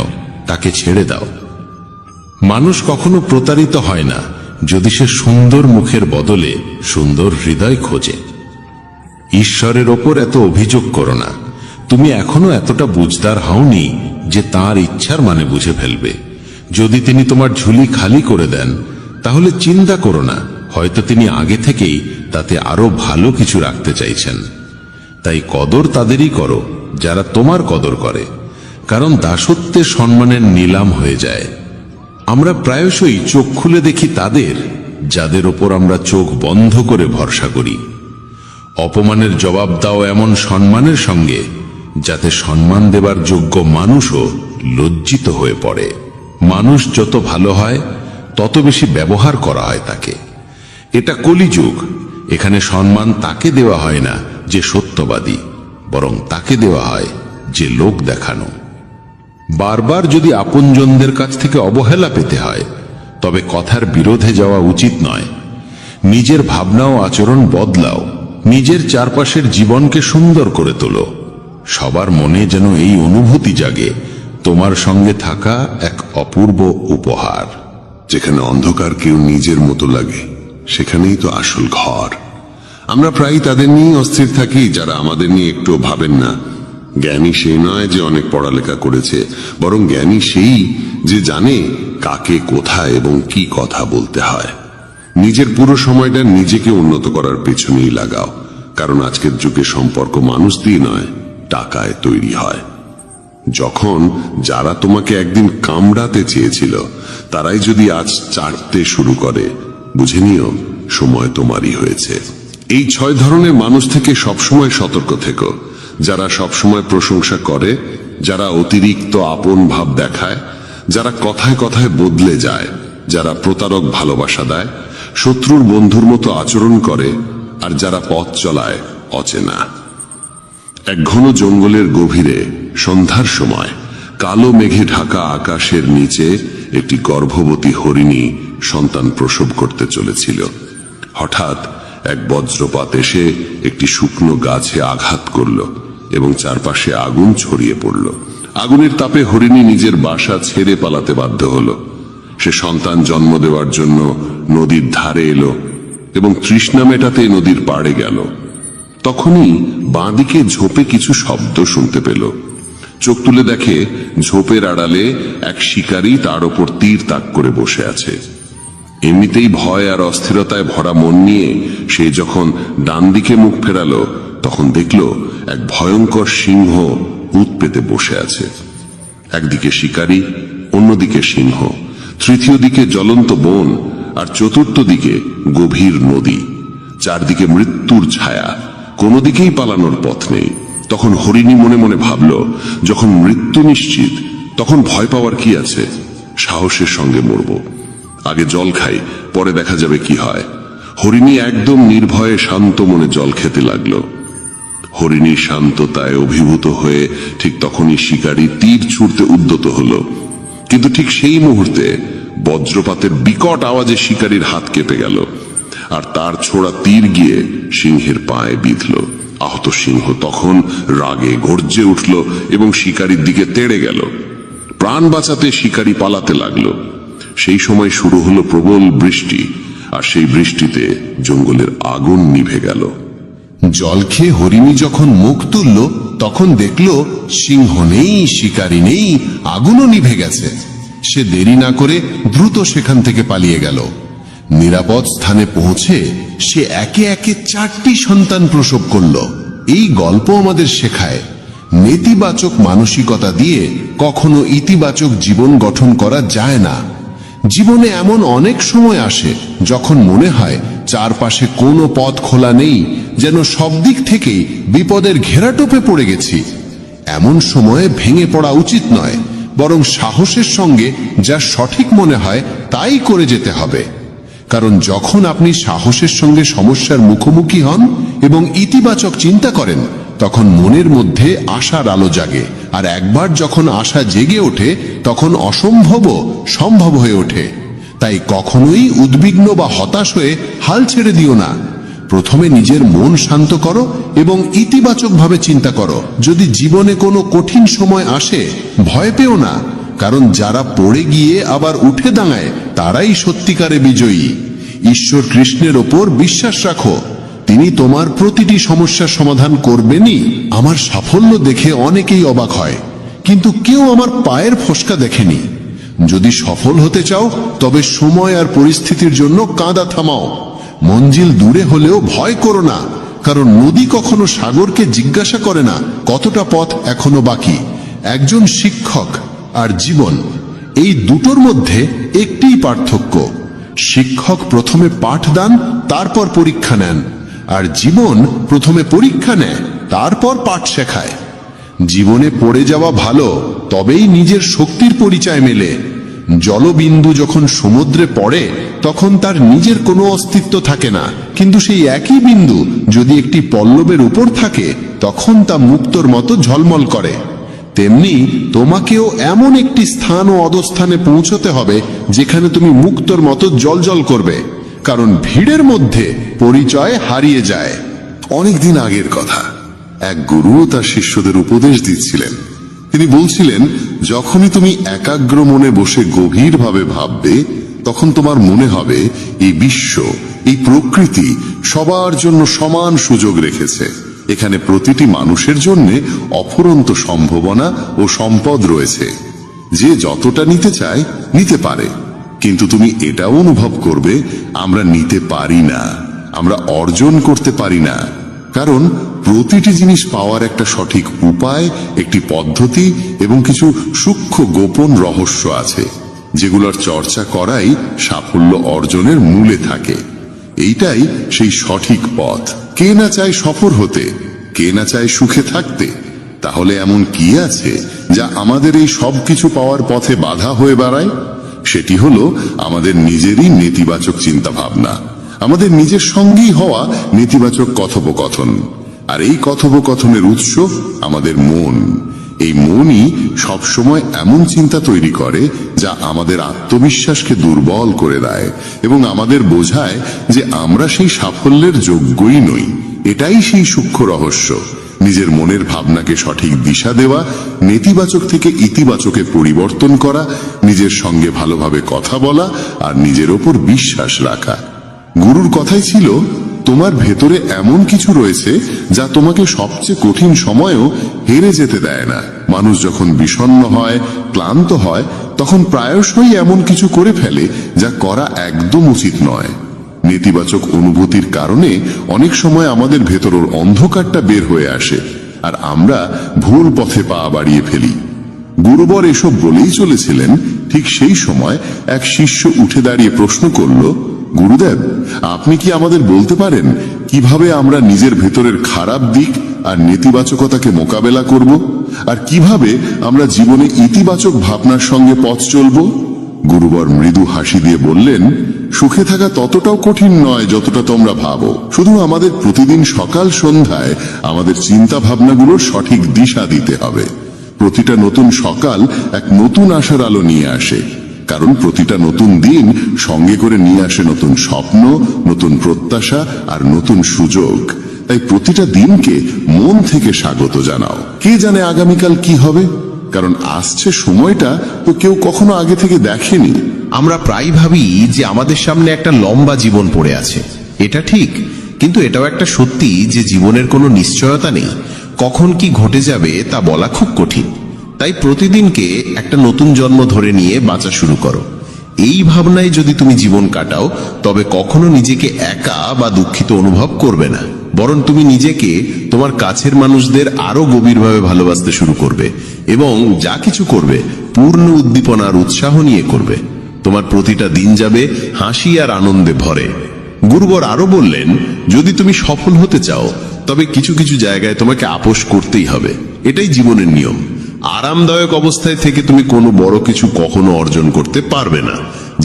Speaker 5: তাকে ছেড়ে দাও। মানুষ কখনো প্রতারিত হয় না যদি সে সুন্দর মুখের বদলে সুন্দর হৃদয় খোঁজে। ঈশ্বরের ওপর এত অভিযোগ করো না। তুমি এখনো এতটা বুঝদার হওনি যে তার ইচ্ছার মানে বুঝে ফেলবে। যদি তিনি তোমার ঝুলি খালি করে দেন, তাহলে চিন্তা করো না, হয়তো তিনি আগে থেকেই তাতে আরো ভালো কিছু রাখতে চাইছেন। তাই কদর তাদেরই করো যারা তোমার কদর করে, কারণ দাসত্বের সম্মানের নিলাম হয়ে যায়। আমরা প্রায়শই চোখ খুলে দেখি তাদের যাদের ওপর আমরা চোখ বন্ধ করে ভরসা করি। অপমানের জবাব দাও এমন সম্মানের সঙ্গে যাতে সম্মান দেবার যোগ্য মানুষও লজ্জিত হয়ে পড়ে। মানুষ যত ভালো হয় তত বেশি ব্যবহার করা হয় তাকে। এটা কলিযুগ, এখানে সম্মান তাকে দেওয়া হয় না যে সত্যবাদী, বরং তাকে দেওয়া হয় যে লোক দেখানো। বারবার যদি আপনজনদের কাছ থেকে অবহেলা পেতে হয়, তবে কথার বিরোধে যাওয়া উচিত নয়। নিজের ভাবনা ও আচরণ বদলাও, নিজের চারপাশের জীবনকে সুন্দর করে তোলো। সবার মনে যেন এই অনুভূতি জাগে, তোমার সঙ্গে থাকা এক অপূর্ব উপহার।
Speaker 1: যেখানে অন্ধকার কেউ নিজের মতো লাগে, সেখানেই তো আসল ঘর। আমরা প্রায় তাদের নিয়ে অস্থির থাকি যারা আমাদের নিয়ে একটু ভাবেন না। জ্ঞানী সেই নয় যে অনেক পড়ালেখা করেছে, বরং জ্ঞানী সেই যে জানে কাকে, কোথায় এবং কি কথা বলতে হয়। নিজের পুরো সময়টা নিজেকে উন্নত করার পেছনেই লাগাও, কারণ আজকের যুগে সম্পর্ক মানুষ দিয়ে নয়, টাকায় তৈরি হয়। যখন যারা তোমাকে একদিন কামড়াতে চেয়েছিল, তারাই যদি আজ চাটতে শুরু করে, বুঝে নিও সময় তোমারই হয়েছে। এই 6 ধরনের মানুষ থেকে সবসময় সতর্ক থেকো। যারা সবসময় প্রশংসা করে, যারা অতিরিক্ত আপন ভাব দেখায়, যারা কথায় কথায় বদলে যায়, যারা প্রতারক ভালোবাসা দেয়, শত্রুর বন্ধুর মতো আচরণ করে, আর যারা পথ চলায় অচেনা। এক ঘন জঙ্গলের গভীরে সন্ধ্যার সময় কালো মেঘে ঢাকা আকাশের নিচে একটি গর্ভবতী হরিণী সন্তান প্রসব করতে চলেছিল। হঠাৎ এক বজ্রপাত এসে একটি শুকনো গাছে আঘাত করল এবং চারপাশে আগুন ছড়িয়ে পড়ল। আগুনের তাপে হরিণী নিজের বাসা ছেড়ে পালাতে বাধ্য হল। সে সন্তান জন্ম দেওয়ার জন্য নদীর ধারে এলো এবং তৃষ্ণা মেটাতে নদীর পাড়ে গেল। তখনই বাঁদিকে ঝোপে কিছু শব্দ শুনতে পেল। চোখ তুলে দেখে ঝোপের আড়ালে এক শিকারী তার ওপর তীর তাক করে বসে আছে।
Speaker 6: এমনিতেই ভয় আর অস্থিরতায় ভরা মন নিয়ে সে যখন ডান দিকে মুখ ফেরালো, তখন দেখল এক ভয়ঙ্কর সিংহ উত পেতে বসে আছে। একদিকে শিকারী, অন্যদিকে সিংহ, তৃতীয় দিকে জ্বলন্ত বন, আর চতুর্থ দিকে গভীর নদী। চারদিকে মৃত্যুর ছায়া, কোনো দিকেই পালানোর পথ নেই। তখন হরিণী মনে মনে ভাবল, যখন মৃত্যু নিশ্চিত তখন ভয় পাওয়ার কি আছে, সাহসের সঙ্গে মরব। আগে জল খাই, পরে দেখা যাবে কি হয়। হরিণী একদম নির্ভয়ে শান্ত মনে জল খেতে লাগলো। হরিণীর শান্ততায় অভিভূত হয়ে ঠিক তখনই শিকারী তীর ছুঁড়তে উদ্যত হলো, কিন্তু ঠিক সেই মুহূর্তে বজ্রপাতের বিকট আওয়াজে শিকারীর হাত কেঁপে গেল, আর তার ছোড়া তীর গিয়ে সিংহের পায়ে বিঁধল। আহত সিংহ তখন রাগে গর্জে উঠল এবং শিকারীর দিকে তেড়ে গেল। প্রাণ বাঁচাতে শিকারী পালাতে লাগলো। সেই সময় শুরু হলো প্রবল বৃষ্টি, আর সেই বৃষ্টিতে জঙ্গলের আগুন নিভে গেল।
Speaker 5: জল খেয়ে হরিণী যখন মুখ তুলল, তখন দেখল সিংহ নেই, শিকারী নেই, আগুনও নিভে গেছে। সে দেরি না করে দ্রুত সেখান থেকে পালিয়ে গেল। নিরাপদ স্থানে পৌঁছে সে একে একে 4টি সন্তান প্রসব করল। এই গল্প আমাদের শেখায়, নেতিবাচক মানসিকতা দিয়ে কখনো ইতিবাচক জীবন গঠন করা যায় না। জীবনে এমন অনেক সময় আসে যখন মনে হয় চারপাশে কোনো পথ খোলা নেই, যেন সব দিক থেকেই বিপদের ঘেরাটোপে পড়ে গেছি। এমন সময়ে ভেঙে পড়া উচিত নয়, বরং সাহসের সঙ্গে যা সঠিক মনে হয় তাই করে যেতে হবে। কারণ যখন আপনি সাহসের সঙ্গে সমস্যার মুখোমুখি হন এবং ইতিবাচক চিন্তা করেন, তখন মনের মধ্যে আশার আলো জাগে, আর একবার যখন আশা জেগে ওঠে তখন অসম্ভবও সম্ভব হয়ে ওঠে। তাই কখনোই উদ্বিগ্ন বা হতাশ হয়ে হাল ছেড়ে দিও না। প্রথমে নিজের মন শান্ত করো এবং ইতিবাচকভাবে চিন্তা করো। যদি জীবনে কোনো কঠিন সময় আসে, ভয় পেও না, কারণ যারা পড়ে গিয়ে আবার উঠে দাঁড়ায় তারাই সত্যিকারে বিজয়ী। ঈশ্বর কৃষ্ণের ওপর বিশ্বাস রাখো, তিনি তোমার প্রতিটি সমস্যার সমাধান করবেনই। আমার সাফল্য দেখে অনেকেই অবাক হয়, কিন্তু কেউ আমার পায়ের ফোসকা দেখেনি। যদি সফল হতে চাও, তবে সময় আর পরিস্থিতির জন্য কাঁদা থামাও। মঞ্জিল দূরে হলেও ভয় করো না, কারণ নদী কখনো সাগরকে জিজ্ঞাসা করে না কতটা পথ এখনো বাকি। একজন শিক্ষক আর জীবন, এই দুটোর মধ্যে একটিই পার্থক্য। শিক্ষক প্রথমে পাঠ দান, তারপর পরীক্ষা নেন, আর জীবন প্রথমে পরীক্ষা নেয়, তারপর পাঠ শেখায়। জীবনে পড়ে যাওয়া ভালো, তবেই নিজের শক্তির পরিচয় মেলে। জলবিন্দু যখন সমুদ্রে পড়ে, তখন তার নিজের কোনো অস্তিত্ব থাকে না, কিন্তু সেই একই বিন্দু যদি একটি পল্লবের উপর থাকে, তখন তা মুক্তোর মতো ঝলমল করে। তেমনি তোমাকেও এমন একটি স্থান ও অবস্থানে পৌঁছতে হবে যেখানে তুমি মুক্তোর মতো জ্বলজ্বল করবে, কারণ ভিড়ের মধ্যে পরিচয় হারিয়ে যায়।
Speaker 3: অনেকদিন আগের কথা, এক গুরু তার শিষ্যদের উপদেশ দিচ্ছিলেন। তিনি বলছিলেন, যখনই তুমি একাগ্র মনে বসে গভীরভাবে ভাববে, তখন তোমার মনে হবে এই বিশ্ব, এই প্রকৃতি সবার জন্য সমান সুযোগ রেখেছে। এখানে প্রতিটি মানুষের জন্য অফুরন্ত সম্ভাবনা ও সম্পদ রয়েছে। যে যতটা নিতে চায় নিতে পারে, কিন্তু তুমি এটাও অনুভব করবে, আমরা নিতে পারি না, আমরা অর্জন করতে পারি না। কারণ প্রতিটি জিনিস পাওয়ার একটা সঠিক উপায়, একটি পদ্ধতি এবং কিছু সূক্ষ্ম গোপন রহস্য আছে, যেগুলোর চর্চা করাই সাফল্য অর্জনের মূলে থাকে। এইটাই সেই সঠিক পথ। কে না চায় সফল হতে, কে না চায় সুখে থাকতে? তাহলে এমন কি আছে যা আমাদের এই সব কিছু পাওয়ার পথে বাধা হয়ে দাঁড়ায়? সেটি হলো আমাদের নিজেরই নেতিবাচক চিন্তা ভাবনা, আমাদের নিজের সঙ্গেই হওয়া নেতিবাচক কথোপকথন। আর এই কথোপকথনের উৎস আমাদের মন। এই মনই সবসময় এমন চিন্তা তৈরি করে যা আমাদের আত্মবিশ্বাসকে দুর্বল করে দেয় এবং আমাদের বোঝায় যে আমরা সেই সাফল্যের যোগ্যই নই। এটাই সেই সূক্ষ্ম রহস্য, নিজের মনের ভাবনাকে সঠিক দিশা দেওয়া, নেতিবাচক থেকে ইতিবাচকে পরিবর্তন করা, নিজের সঙ্গে ভালোভাবে কথা বলা আর নিজের ওপর বিশ্বাস রাখা। গুরুর কথাই ছিল, তোমার ভেতরে এমন কিছু রয়েছে যা তোমাকে সবচেয়ে কঠিন সময়েও হেরে যেতে দেয় না। মানুষ যখন বিষণ্ণ হয়, ক্লান্ত হয়,
Speaker 6: তখন প্রায়শই এমন কিছু করে ফেলে যা করা একদম উচিত নয়। নেতিবাচক অনুভূতির কারণে অনেক সময় আমাদের ভেতরের অন্ধকারটা বের হয়ে আসে, আর আমরা ভুল পথে পা বাড়িয়ে ফেলি। গুরুবর এসব বলেই চলেছিলেন, ঠিক সেই সময় এক শিষ্য উঠে দাঁড়িয়ে প্রশ্ন করল, গুরুদেব, আপনি কি আমাদের বলতে পারেন কিভাবে আমরা নিজের ভেতরের খারাপ দিক আর নেতিবাচকতাকে মোকাবেলা করব, আর কিভাবে আমরা জীবনে ইতিবাচক ভাবনার সঙ্গে পথ চলব? গুরুবর মৃদু হাসি দিয়ে বললেন, সুখে থাকা ততটাও কঠিন নয় যতটা তোমরা ভাবো। শুধু আমাদের প্রতিদিন সকাল সন্ধ্যায় আমাদের চিন্তা ভাবনাগুলোর সঠিক দিশা দিতে হবে। প্রতিটা নতুন সকাল এক নতুন আশার আলো নিয়ে আসে, কারণ প্রতিটা নতুন দিন সঙ্গে করে নিয়ে আসে নতুন স্বপ্ন, নতুন প্রত্যাশা আর নতুন সুযোগ। তাই প্রতিটা দিনকে মন থেকে স্বাগত জানাও। কে জানে আগামীকাল কি হবে, কারণ আসছে সময়টা তো কেউ কখনো আগে থেকে দেখেনি।
Speaker 7: আমরা প্রায় ভাবি যে আমাদের সামনে একটা লম্বা জীবন পড়ে আছে, এটা ঠিক, কিন্তু এটাও একটা সত্যি যে জীবনের কোনো নিশ্চয়তা নেই। কখন কি ঘটে যাবে তা বলা খুব কঠিন। তাই প্রতিদিনকে একটা নতুন জন্ম ধরে নিয়ে বাঁচা শুরু করো। এই ভাবনায় যদি তুমি জীবন কাটাও, তবে কখনো নিজেকে একা বা দুঃখিত অনুভব করবে না, বরং তুমি নিজেকে, তোমার কাছের মানুষদের আরো গভীরভাবে ভালোবাসতে শুরু করবে এবং যা কিছু করবে পূর্ণ উদ্দীপনা আর উৎসাহ নিয়ে করবে। তোমার প্রতিটা দিন যাবে হাসি আর আনন্দে ভরে। গুরুবর আরো বললেন, যদি তুমি সফল হতে চাও তবে কিছু কিছু জায়গায় তোমাকে আপোষ করতেই হবে। এটাই জীবনের নিয়ম। আরামদায়ক অবস্থায় থেকে তুমি কোনো বড় কিছু কখনো অর্জন করতে পারবে না।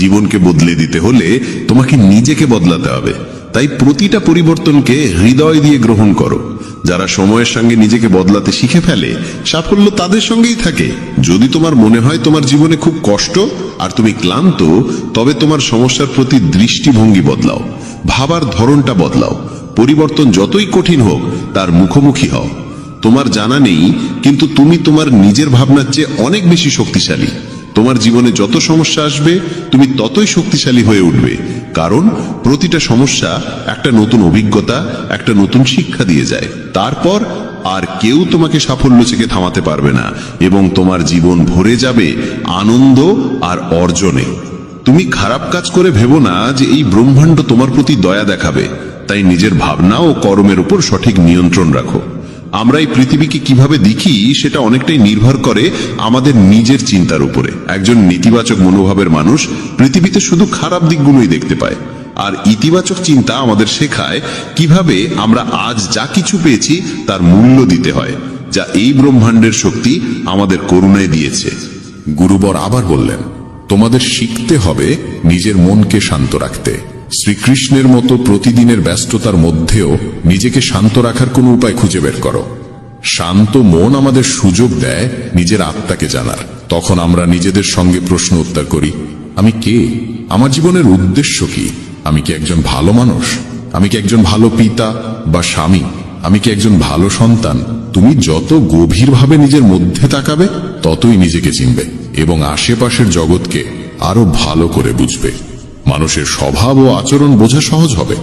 Speaker 7: জীবনকে বদলে দিতে হলে তোমাকে নিজেকে বদলাতে হবে। তাই প্রতিটা পরিবর্তনকে হৃদয় দিয়ে গ্রহণ করো। যারা সময়ের সঙ্গে নিজেকে বদলাতে শিখে ফেলে, সাফল্য তাদের সঙ্গেই থাকে। যদি তোমার মনে হয় তোমার জীবনে খুব কষ্ট আর তুমি ক্লান্ত, তবে তোমার সমস্যার প্রতি দৃষ্টিভঙ্গি বদলাও, ভাবার ধরনটা বদলাও। পরিবর্তন যতই কঠিন হোক তার মুখোমুখি হও। তোমার জানা নেই, কিন্তু তুমি তোমার নিজের ভাবনার চেয়ে অনেক বেশি শক্তিশালী। তোমার জীবনে যত সমস্যা আসবে তুমি ততই শক্তিশালী হয়ে উঠবে, কারণ প্রতিটা সমস্যা একটা নতুন অভিজ্ঞতা, একটা নতুন শিক্ষা দিয়ে যায়। তারপর আর কেউ তোমাকে সাফল্য থেকে থামাতে পারবে না এবং তোমার জীবন ভরে যাবে আনন্দ আর অর্জনে। তুমি খারাপ কাজ করে ভেবো না যে এই ব্রহ্মাণ্ড তোমার প্রতি দয়া দেখাবে। তাই নিজের ভাবনা ও কর্মের উপর সঠিক নিয়ন্ত্রণ রাখো। আমরা এই পৃথিবীকে কিভাবে দেখি সেটা অনেকটাই নির্ভর করে আমাদের নিজের চিন্তার উপরে। একজন নেতিবাচক মনোভাবের মানুষ পৃথিবীতে শুধু খারাপ দিকগুলোই দেখতে পায়, আর ইতিবাচক চিন্তা আমাদের শেখায় কিভাবে আমরা আজ যা কিছু পেয়েছি তার মূল্য দিতে হয়, যা এই ব্রহ্মাণ্ডের শক্তি আমাদের করুণায় দিয়েছে।
Speaker 2: গুরুবর আবার বললেন, তোমাদের শিখতে হবে নিজের মনকে শান্ত রাখতে। শ্রীকৃষ্ণের মতো প্রতিদিনের ব্যস্ততার মধ্যেও নিজেকে শান্ত রাখার কোনো উপায় খুঁজে বের করো। শান্ত মন আমাদের সুযোগ দেয় নিজের আত্মাকে জানার। তখন আমরা নিজেদের সঙ্গে প্রশ্ন উত্তর করি, আমি কে? আমার জীবনের উদ্দেশ্য কি? আমি কি একজন ভালো মানুষ? আমি কি একজন ভালো পিতা বা স্বামী? আমি কি একজন ভালো সন্তান? তুমি যত গভীরভাবে নিজের মধ্যে তাকাবে, ততই নিজেকে চিনবে এবং আশেপাশের জগৎকে আরো ভালো করে বুঝবে। মানুষের স্বভাব ও আচরণ বোঝা সহজ হবে।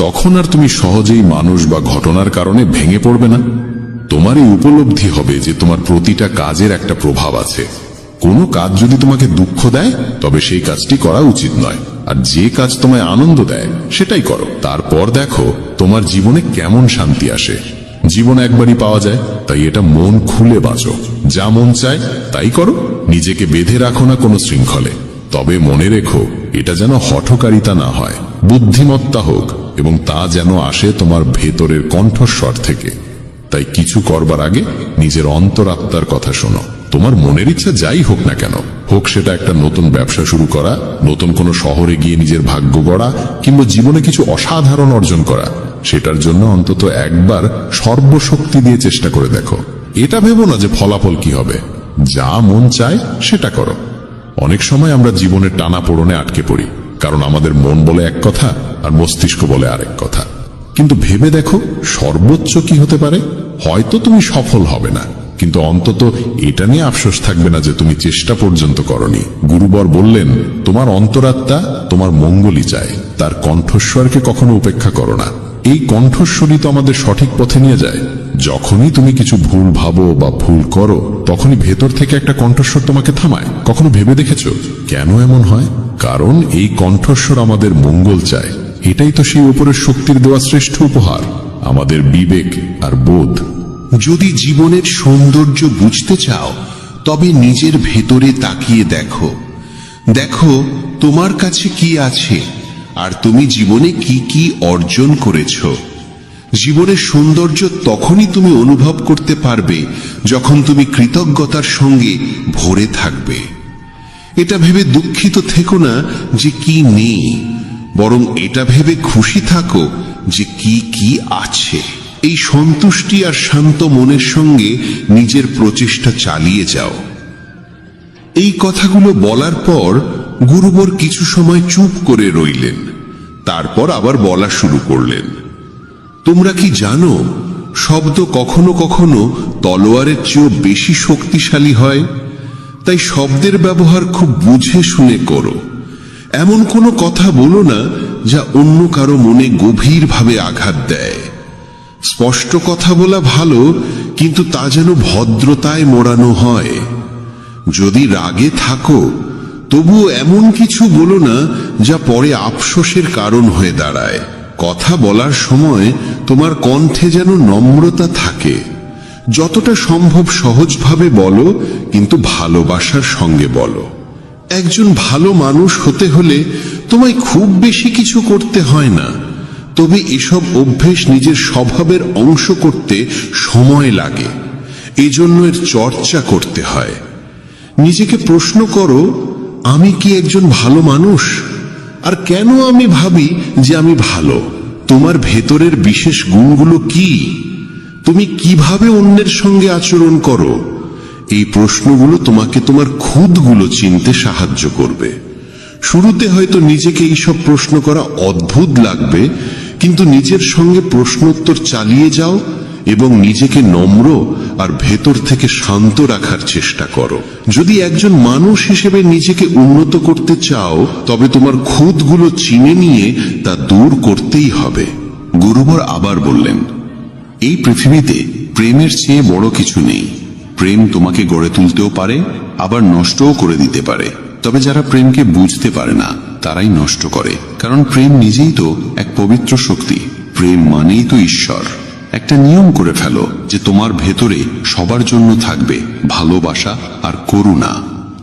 Speaker 2: তখন আর তুমি সহজেই মানুষ বা ঘটনার কারণে ভেঙে পড়বে না। তোমার এই উপলব্ধি হবে যে তোমার প্রতিটা কাজের একটা প্রভাব আছে। কোনো কাজ যদি তোমাকে দুঃখ দেয়, তবে সেই কাজটি করা উচিত নয়, আর যে কাজ তোমায় আনন্দ দেয় সেটাই করো। তারপর দেখো তোমার জীবনে কেমন শান্তি আসে। জীবন একবারই পাওয়া যায়, তাই এটা মন খুলে বাঁচো। যা মন চায় তাই করো, নিজেকে বেঁধে রাখো না কোনো শৃঙ্খলে। তবে মনে রেখো, এটা যেন হঠকারিতা না হয়, বুদ্ধিমত্তা হোক, এবং তা যেন আসে তোমার ভেতরের কণ্ঠস্বর থেকে। তাই কিছু করবার আগে নিজের অন্তরাত্মার কথা শোনো। তোমার মনের ইচ্ছা যাই হোক না কেন, হোক সেটা একটা নতুন ব্যবসা শুরু করা, নতুন কোনো শহরে গিয়ে নিজের ভাগ্য গড়া, কিংবা জীবনে কিছু অসাধারণ অর্জন করা, সেটার জন্য অন্তত একবার সর্বশক্তি দিয়ে চেষ্টা করে দেখো। এটা ভেবো না যে ফলাফল কি হবে। যা মন চায় সেটা করো। অনেক সময় আমরা জীবনের টানাপোড়েনে আটকে পড়ি, কারণ আমাদের মন বলে এক কথা আর মস্তিষ্ক বলে আরেক কথা। কিন্তু ভেবে দেখো, সর্বোচ্চ কি হতে পারে? হয়তো তুমি সফল হবে না, কিন্তু অন্তত এটা নিয়ে আফসোস থাকবে না যে তুমি চেষ্টা পর্যন্ত করনি। গুরুবর বললেন, তোমার অন্তরাত্মা তোমার মঙ্গলই চায়, তার কণ্ঠস্বরকে কখনো উপেক্ষা করো না। এই কণ্ঠস্বরই তো আমাদের সঠিক পথে নিয়ে যায়। যখনই তুমি কিছু ভুল ভাবো বা ভুল করো তখনই ভেতর থেকে একটা কণ্ঠস্বর তোমাকে থামায়। কখনো ভেবে দেখেছো কেন এমন হয়? কারণ এই কণ্ঠস্বর আমাদের মঙ্গল চায়। এটাই তো সেই উপরের শক্তির দেওয়া শ্রেষ্ঠ উপহার, আমাদের বিবেক আর বোধ।
Speaker 7: যদি জীবনের সৌন্দর্য বুঝতে চাও তবে নিজের ভেতরে তাকিয়ে দেখো। দেখো তোমার কাছে কি আছে আর তুমি জীবনে কি কি অর্জন করেছো। জীবনের সৌন্দর্য তখনই তুমি অনুভব করতে পারবে যখন তুমি কৃতজ্ঞতার সঙ্গে ভরে থাকবে। এটা ভেবে দুঃখিত থেকো না যে কি নেই, বরং এটা ভেবে খুশি থাকো যে কি কি আছে। এই সন্তুষ্টি আর শান্ত মনের সঙ্গে নিজের প্রচেষ্টা চালিয়ে যাও। এই কথাগুলো বলার পর গুরুবর কিছু সময় চুপ করে রইলেন, তারপর আবার বলা শুরু করলেন। তোমরা কি জানো, শব্দ কখনো কখনো তলোয়ারের চেয়েও বেশি শক্তিশালী হয়। তাই শব্দের ব্যবহার খুব বুঝে শুনে করো। এমন কোনো কথা বলো না যা অন্য কারো মনে গভীরভাবে আঘাত দেয়। স্পষ্ট কথা বলা ভালো, কিন্তু তা যেন ভদ্রতায় মোড়ানো হয়। যদি রাগে থাকো তবুও এমন কিছু বলো না যা পরে আফসোসের কারণ হয়ে দাঁড়ায়। কথা বলার সময় তোমার কণ্ঠে যেন নম্রতা থাকে। যতটা সম্ভব সহজভাবে বলো, কিন্তু ভালোবাসার সঙ্গে বলো। একজন ভালো মানুষ হতে হলে তোমায় খুব বেশি কিছু করতে হয় না, তবে এসব অভ্যেস নিজের স্বভাবের অংশ করতে সময় লাগে। এজন্য এর চর্চা করতে হয়। নিজেকে প্রশ্ন করো, আমি কি একজন ভালো মানুষ? আর কেন আমি ভাবি যে আমি ভালো? তোমার ভেতরের বিশেষ গুণগুলো কি? তুমি কিভাবে অন্যের সঙ্গে আচরণ করো? এই প্রশ্নগুলো তোমাকে তোমার খুঁতগুলো চিনতে সাহায্য করবে। শুরুতে হয়তো নিজেকে এইসব প্রশ্ন করা অদ্ভুত লাগবে, কিন্তু নিজের সঙ্গে প্রশ্নোত্তর চালিয়ে যাও এবং নিজেকে নম্র আর ভেতর থেকে শান্ত রাখার চেষ্টা করো। যদি একজন মানুষ হিসেবে নিজেকে উন্নত করতে চাও, তবে তোমার খুঁতগুলো চিনে নিয়ে তা দূর করতেই হবে।
Speaker 3: গুরুবর আবার বললেন, এই পৃথিবীতে প্রেমের চেয়ে বড় কিছু নেই। প্রেম তোমাকে গড়ে তুলতেও পারে, আবার নষ্টও করে দিতে পারে। তবে যারা প্রেমকে বুঝতে পারে না তারাই নষ্ট করে, কারণ প্রেম নিজেই তো এক পবিত্র শক্তি। প্রেম মানেই তো ঈশ্বর। একটা নিয়ম করে ফেলো যে তোমার ভেতরে সবার জন্য থাকবে ভালোবাসা আর করুণা।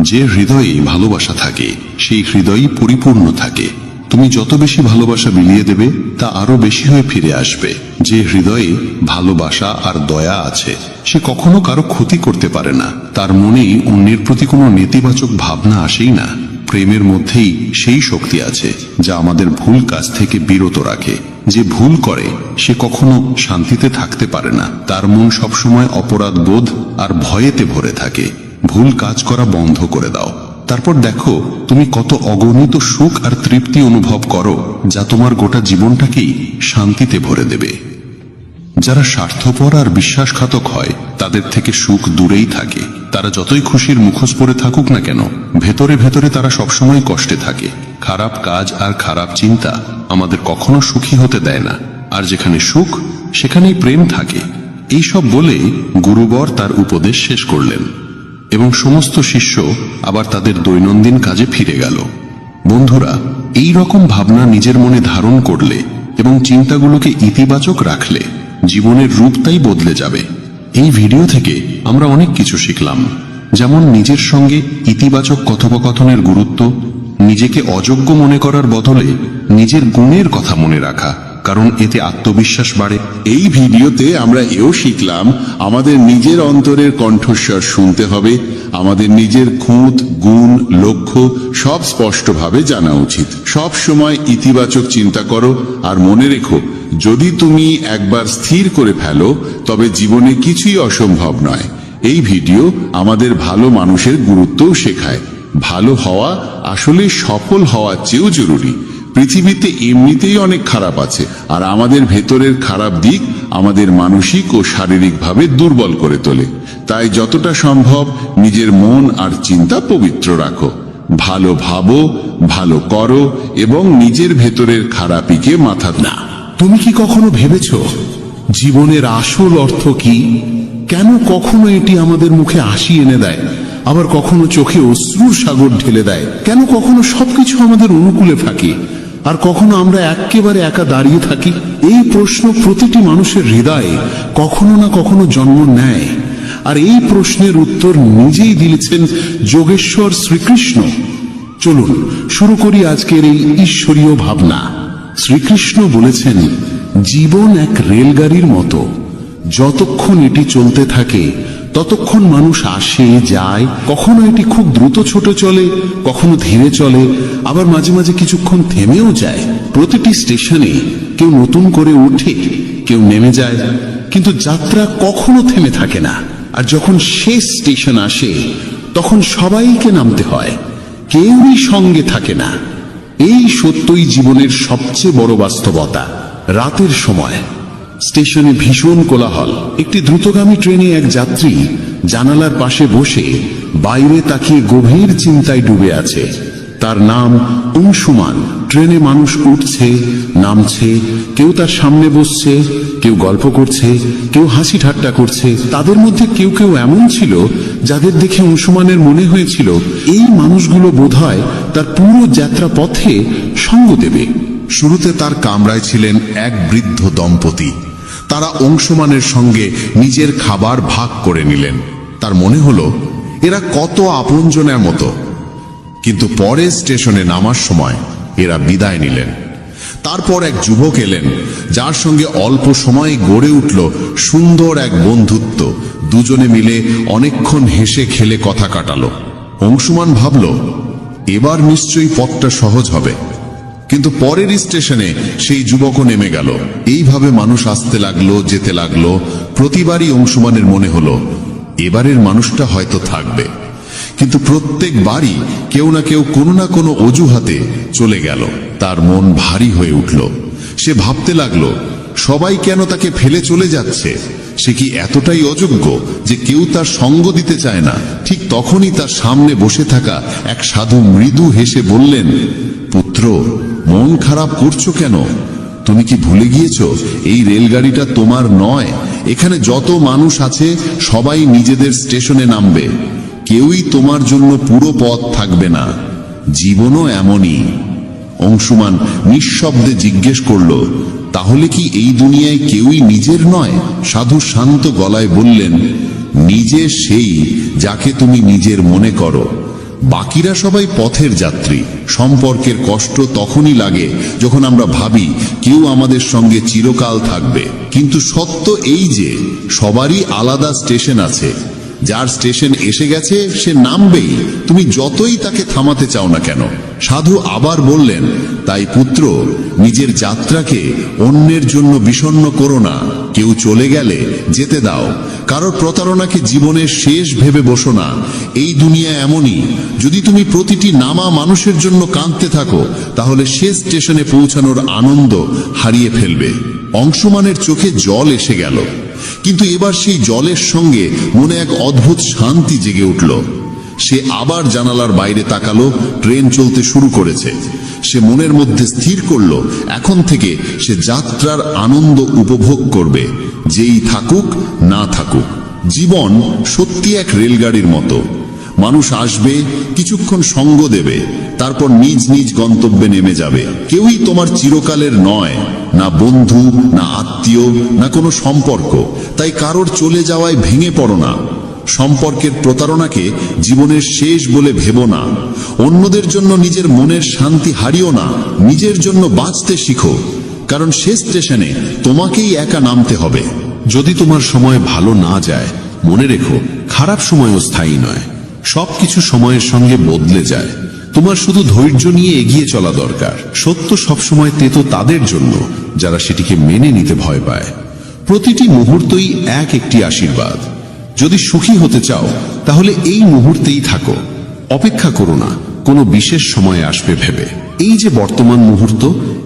Speaker 3: যে হৃদয়ে ভালোবাসা থাকে সেই হৃদয়ই পরিপূর্ণ থাকে। তুমি যত বেশি ভালোবাসা বিলিয়ে দেবে তা আরো বেশি হয়ে ফিরে আসবে। যে হৃদয়ে ভালোবাসা আর দয়া আছে সে কখনো কারো ক্ষতি করতে পারে না। তার মনে অন্যের প্রতি কোনো নেতিবাচক ভাবনা আসেই না। প্রেমের মধ্যেই সেই শক্তি আছে যা আমাদের ভুল কাজ থেকে বিরত রাখে। যে ভুল করে সে কখনো শান্তিতে থাকতে পারে না। তার মন সবসময় অপরাধ বোধ আর ভয়েতে ভরে থাকে। ভুল কাজ করা বন্ধ করে দাও, তারপর দেখো তুমি কত অগণিত সুখ আর তৃপ্তি অনুভব করো, যা তোমার গোটা জীবনটাকেই শান্তিতে ভরে দেবে। যারা স্বার্থপর আর বিশ্বাসঘাতক হয় তাদের থেকে সুখ দূরেই থাকে। তারা যতই খুশির মুখোশ পরে থাকুক না কেন, ভেতরে ভেতরে তারা সবসময় কষ্টে থাকে। খারাপ কাজ আর খারাপ চিন্তা আমাদের কখনো সুখী হতে দেয় না। আর যেখানে সুখ সেখানেই প্রেম থাকে। এইসব বলে গুরুবর তার উপদেশ শেষ করলেন এবং সমস্ত শিষ্য আবার তাদের দৈনন্দিন কাজে ফিরে গেল। বন্ধুরা, এই রকম ভাবনা নিজের মনে ধারণ করলে এবং চিন্তাগুলোকে ইতিবাচক রাখলে জীবনের রূপটাই বদলে যাবে। এই ভিডিও থেকে আমরা অনেক কিছু শিখলাম, যেমন নিজের সঙ্গে ইতিবাচক কথোপকথনের গুরুত্ব, নিজেকে অযোগ্য মনে করার বদলে নিজের গুণের কথা মনে রাখা, কারণ এতে আত্মবিশ্বাস বাড়ে। এই ভিডিওতে আমরা এও শিখলাম আমাদের নিজের অন্তরের কণ্ঠস্বর শুনতে হবে। আমাদের নিজের খুঁত, গুণ, লক্ষ্য সব স্পষ্টভাবে জানা উচিত। সব সময় ইতিবাচক চিন্তা করো আর মনে রেখো, যদি তুমি একবার স্থির করে ফেলো তবে জীবনে কিছুই অসম্ভব নয়। এই ভিডিও আমাদের ভালো মানুষের গুরুত্বও শেখায়। ভালো হওয়া আসলে সফল হওয়ার চেয়েও জরুরি। পৃথিবীতে এমনিতেই অনেক খারাপ আছে, আর আমাদের ভেতরের খারাপ দিক আমাদের মানসিক ও শারীরিকভাবে দুর্বল করে তোলে। তাই যতটা সম্ভব নিজের মন আর চিন্তা পবিত্র রাখো। ভালো ভাবো, ভালো করো এবং নিজের ভেতরের খারাপিকে মাথা না।
Speaker 7: তুমি কি কখনো ভেবেছ
Speaker 2: জীবনের আসল অর্থ কি, কেন কখনো এটি আমাদের মুখে হাসি এনে দেয়, আবার কখনো চোখে অশ্রুর সাগর ঢেলে দেয়, কেন কখনো সবকিছু আমাদের অনুকূলে থাকে আর কখনো আমরা একেবারে একা দাঁড়িয়ে থাকি। এই প্রশ্ন প্রতিটি মানুষের হৃদয়ে কখনো না কখনো জন্ম নেয়, আর এই প্রশ্নের উত্তর নিজেই দিয়েছেন যোগেশ্বর শ্রীকৃষ্ণ। চলুন শুরু করি আজকের এই ঈশ্বরীয় ভাবনা। শ্রীকৃষ্ণ বলেছেন, জীবন এক রেলগাড়ির মতো, যতক্ষণ এটি চলতে থাকে ততক্ষণ মানুষ আসে যায়। কখনো এটি খুব দ্রুত ছোট চলে, কখনো ধীরে চলে, আবার মাঝে মাঝে কিছুক্ষণ থেমেও যায়। প্রতিটি স্টেশনে কেউ নতুন করে ওঠে, কেউ নেমে যায়, কিন্তু যাত্রা কখনো থেমে থাকে না। আর যখন শেষ স্টেশন আসে তখন সবাইকে নামতে হয়, কেউই সঙ্গে থাকে না। এই সত্যই জীবনের সবচেয়ে বড় বাস্তবতা। রাতের সময় স্টেশনে ভীষণ কোলাহল। একটি দ্রুতগামী ট্রেনে এক যাত্রী জানালার পাশে বসে বাইরে তাকিয়ে গভীর চিন্তায় ডুবে আছে। তার নাম অংশুমান। ট্রেনে মানুষ উঠছে, নামছে, কেউ তার সামনে বসছে, কেউ গল্প করছে, কেউ হাসি ঠাট্টা করছে। তাদের মধ্যে কেউ কেউ এমন ছিল যাদের দেখে অংশুমানের মনে হয়েছিল এই মানুষগুলো বোধহয় তার পুরো যাত্রা পথে সঙ্গ দেবে।
Speaker 8: শুরুতে তার কামরায় ছিলেন এক বৃদ্ধ দম্পতি। তারা অংশুমানের সঙ্গে নিজের খাবার ভাগ করে নিলেন। তার মনে হলো এরা কত আপনজনের মতো। কিন্তু পরে স্টেশনে নামার সময় এরা বিদায় নিলেন। তারপর এক যুবক এলেন, যার সঙ্গে অল্প সময়ে গড়ে উঠল সুন্দর এক বন্ধুত্ব। দুজনে মিলে অনেকক্ষণ হেসে খেলে কথা কাটালো। অংশুমান ভাবল, এবার নিশ্চয়ই পথটা সহজ হবে। কিন্তু পরের স্টেশনে সেই যুবকও নেমে গেল। এইভাবে মানুষ আসতে লাগলো, যেতে লাগলো। প্রতিবারই অংশুমানের মনে হলো এবারের মানুষটা হয়তো থাকবে, কিন্তু প্রত্যেকবারই কেউ না কেউ কোনো না কোনো অজুহাতে চলে গেল। তার মন ভারী হয়ে উঠল। সে ভাবতে লাগলো সবাই কেন তাকে ফেলে চলে যাচ্ছে। সে কি এতটাই অযোগ্য যে কেউ তার সঙ্গ দিতে চায় না? ঠিক তখনই তার সামনে বসে থাকা এক সাধু মৃদু হেসে বললেন, পুত্র, মন খারাপ করছো কেন? তুমি কি ভুলে গিয়েছো এই রেলগাড়িটা তোমার নয়? এখানে যত মানুষ আছে সবাই নিজেদের স্টেশনে নামবে, কেউই তোমার জন্য পুরো পথ থাকবে না। জীবনও এমনই। অংশুমান নিঃশব্দে জিজ্ঞেস করল, তাহলে কি এই দুনিয়ায় কেউই নিজের নয়? সাধু শান্ত গলায় বললেন, নিজে সেই যাকে তুমি নিজের মনে করো, বাকিরা সবাই পথের যাত্রী। সম্পর্কের কষ্ট তখনই লাগে যখন আমরা ভাবি কেউ আমাদের সঙ্গে চিরকাল থাকবে। কিন্তু সত্য এই যে সবারই আলাদা স্টেশন আছে। যার স্টেশন এসে গেছে সে নামবেই, তুমি যতই তাকে থামাতে চাও না কেন। সাধু আবার বললেন, তাই পুত্র, নিজের যাত্রাকে অন্যের জন্য বিষণ্ণ করো না। কেউ চলে গেলে যেতে দাও। কারোর প্রতারণাকে জীবনের শেষ ভেবে বসো না। এই দুনিয়া এমনই, যদি তুমি প্রতিটি নামা মানুষের জন্য কাঁদতে থাকো তাহলে শেষ স্টেশনে পৌঁছানোর আনন্দ হারিয়ে ফেলবে। অংশুমানের চোখে জল এসে গেল, কিন্তু এবার সেই জলের সঙ্গে মনে এক অদ্ভুত শান্তি জেগে উঠল। সে আবার জানালার বাইরে তাকালো। ট্রেন চলতে শুরু করেছে। সে মনের মধ্যে স্থির করল এখন থেকে সে যাত্রার আনন্দ উপভোগ করবে, যেই থাকুক না থাকুক। জীবন সত্যি এক রেলগাড়ির মতো। মানুষ আসবে, কিছুক্ষণ সঙ্গ দেবে, তারপর নিজ নিজ গন্তব্যে নেমে যাবে। কেউই তোমার চিরকালের নয়, না বন্ধু, না আত্মীয়, না কোনো সম্পর্ক। তাই কারোর চলে যাওয়ায় ভেঙে পড়ো না। সম্পর্কের প্রতারণাকে জীবনের শেষ বলে ভেবো না। অন্যদের জন্য নিজের মনের শান্তি হারিও না। নিজের জন্য বাঁচতে শিখো, কারণ শেষ স্টেশনে তোমাকেই একা নামতে হবে।
Speaker 4: যদি তোমার সময় ভালো না যায়, মনে রেখো খারাপ সময়ও স্থায়ী নয়। সবকিছু সময়ের সঙ্গে বদলে যায়। তোমার শুধু ধৈর্য নিয়ে এগিয়ে চলা দরকার। সত্য সবসময় তেতো তাদের জন্য যারা সেটিকে মেনে নিতে ভয় পায়। প্রতিটি মুহূর্তই এক একটি আশীর্বাদ। যদি সুখী হতে চাও তাহলে এই মুহূর্তেই থাকো। অপেক্ষা করো না কোনো বিশেষ সময় আসবে ভেবে। এই যে বর্তমান মুহূর্ত,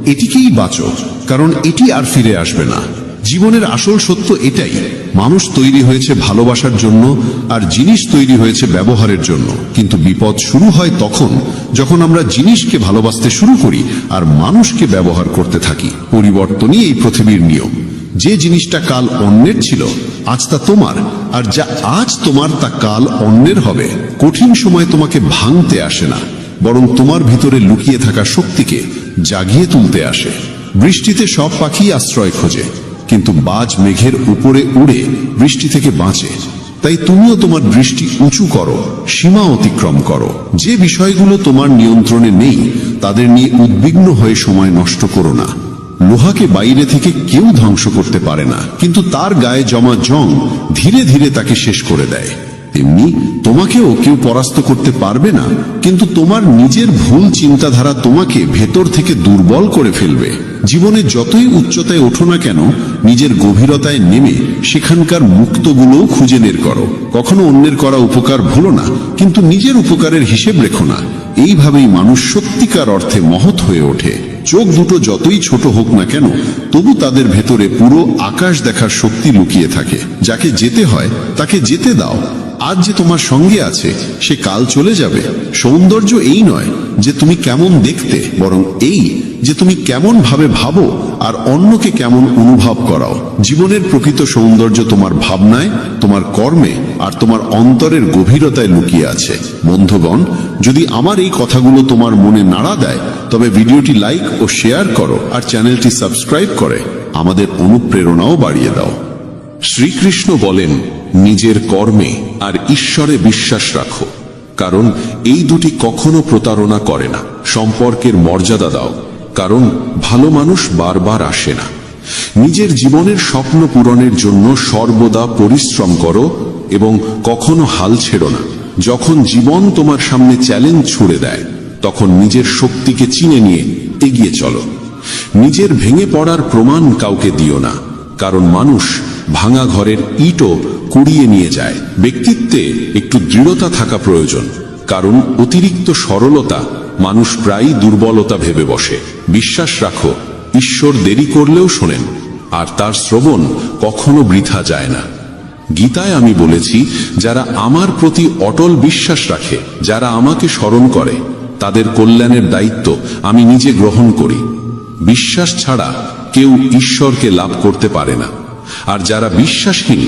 Speaker 4: এটিকেই বাঁচো, কারণ এটি আর ফিরে আসবে না। জীবনের আসল সত্য এটাই, মানুষ তৈরি হয়েছে ভালোবাসার জন্য আর জিনিস তৈরি হয়েছে ব্যবহারের জন্য। কিন্তু বিপদ শুরু হয় তখন যখন আমরা জিনিসকে ভালোবাসতে শুরু করি আর মানুষকে ব্যবহার করতে থাকি। পরিবর্তনই এই পৃথিবীর নিয়ম।
Speaker 8: যে জিনিসটা কাল অন্যের ছিল আজ তা তোমার, আর যা আজ তোমার তা কাল অন্যের হবে। কঠিন সময় তোমাকে ভাঙতে আসে না, বরং তোমার ভিতরে লুকিয়ে থাকা শক্তিকে জাগিয়ে তুলতে আসে। বৃষ্টিতে সব পাখি আশ্রয় খোঁজে, কিন্তু বাজ মেঘের উপরে উড়ে বৃষ্টি থেকে বাঁচে। তাই তুমিও তোমার দৃষ্টি উঁচু করো, সীমা অতিক্রম করো। যে বিষয়গুলো তোমার নিয়ন্ত্রণে নেই তাদের নিয়ে উদ্বিগ্ন হয়ে সময় নষ্ট করো না। লোহাকে বাইরে থেকে কেউ ধ্বংস করতে পারে না, কিন্তু তার গায়ে জমা জং ধীরে ধীরে তাকে শেষ করে দেয়। তেমনি তোমাকেও কেউ পরাস্ত করতে পারবে না, কিন্তু তোমার নিজের ভুল চিন্তাধারা তোমাকে ভেতর থেকে দুর্বল করে ফেলবে। জীবনে যতই উচ্চতায় ওঠো না কেন, নিজের গভীরতায় নেমে সেখানকার মুক্তগুলোও খুঁজে বের করো। কখনো অন্যের করা উপকার ভুলো না, কিন্তু নিজের উপকারের হিসেব রেখো না। এইভাবেই মানুষ সত্যিকার অর্থে মহৎ হয়ে ওঠে। চোখ দুটো যতই ছোট হোক না কেন, তবু তাদের ভেতরে পুরো আকাশ দেখার শক্তি লুকিয়ে থাকে। যাকে যেতে হয় তাকে যেতে দাও। আজ যে তোমার সঙ্গে আছে সে কাল চলে যাবে। সৌন্দর্য এই নয় যে তুমি কেমন দেখতে, বরং এই যে তুমি কেমন ভাবে ভাবো আর অন্যকে কেমন অনুভব করাও। জীবনের প্রকৃত সৌন্দর্য তোমার ভাবনায়, তোমার কর্মে আর তোমার অন্তরের গভীরতায় লুকিয়ে আছে। বন্ধুগণ, যদি আমার এই কথাগুলো তোমার মনে নাড়া দেয় তবে ভিডিওটি লাইক ও শেয়ার করো, আর চ্যানেলটি সাবস্ক্রাইব করে আমাদের অনুপ্রেরণাও বাড়িয়ে দাও।
Speaker 6: শ্রীকৃষ্ণ বলেন, নিজের কর্মে আর ঈশ্বরে বিশ্বাস রাখো, কারণ এই দুটি কখনো প্রতারণা করে না। সম্পর্কের মর্যাদা দাও, কারণ ভালো মানুষ বারবার আসে না। নিজের জীবনের স্বপ্ন পূরণের জন্য সর্বদা পরিশ্রম করো এবং কখনো হাল ছেড়ো না। যখন জীবন তোমার সামনে চ্যালেঞ্জ ছুড়ে দেয়, তখন নিজের শক্তিকে চিনে নিয়ে এগিয়ে চলো। নিজের ভেঙে পড়ার প্রমাণ কাউকে দিও না, কারণ মানুষ ভাঙা ঘরের ইটও কুড়িয়ে নিয়ে যায়। ব্যক্তিত্বে একটু দৃঢ়তা থাকা প্রয়োজন, কারণ অতিরিক্ত সরলতা মানুষ প্রায়ই দুর্বলতা ভেবে বসে। বিশ্বাস রাখো, ঈশ্বর দেরি করলেও শোনেন, আর তার শ্রবণ কখনো বৃথা যায় না। গীতায় আমি বলেছি, যারা আমার প্রতি অটল বিশ্বাস রাখে, যারা আমাকে স্মরণ করে, তাদের কল্যাণের দায়িত্ব আমি নিজে গ্রহণ করি। বিশ্বাস ছাড়া কেউ ঈশ্বরকে লাভ করতে পারে না, আর যারা বিশ্বাসহীন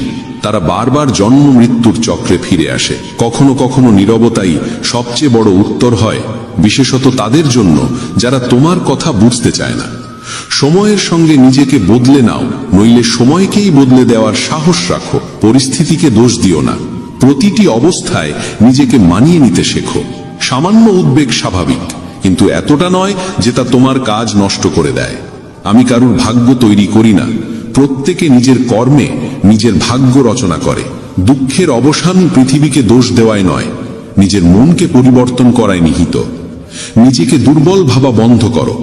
Speaker 6: তারা বারবার জন্ম মৃত্যুর চক্রে ফিরে আসে। কখনো কখনো নীরবতাই সবচেয়ে বড় উত্তর হয়, বিশেষত তাদের জন্য যারা তোমার কথা বুঝতে চায় না। সময়ের সঙ্গে নিজেকে বদলে নাও, নইলে সময়কেই বদলে দেওয়ার সাহস রাখো। পরিস্থিতিকে দোষ দিও না, প্রতিটি অবস্থায় নিজেকে মানিয়ে নিতে শেখো। সামান্য উদ্বেগ স্বাভাবিক, কিন্তু এতটা নয় যে তা তোমার কাজ নষ্ট করে দেয়। আমি কারুর ভাগ্য তৈরি করি না, প্রত্যেকে নিজের কর্মে নিজের ভাগ্য রচনা করে। দুঃখের অবসান পৃথিবীকে দোষ দেওয়ায় নয়, নিজের মনকে পরিবর্তন করায় নিহিত। নিজেকে দুর্বল ভাবা বন্ধ করো।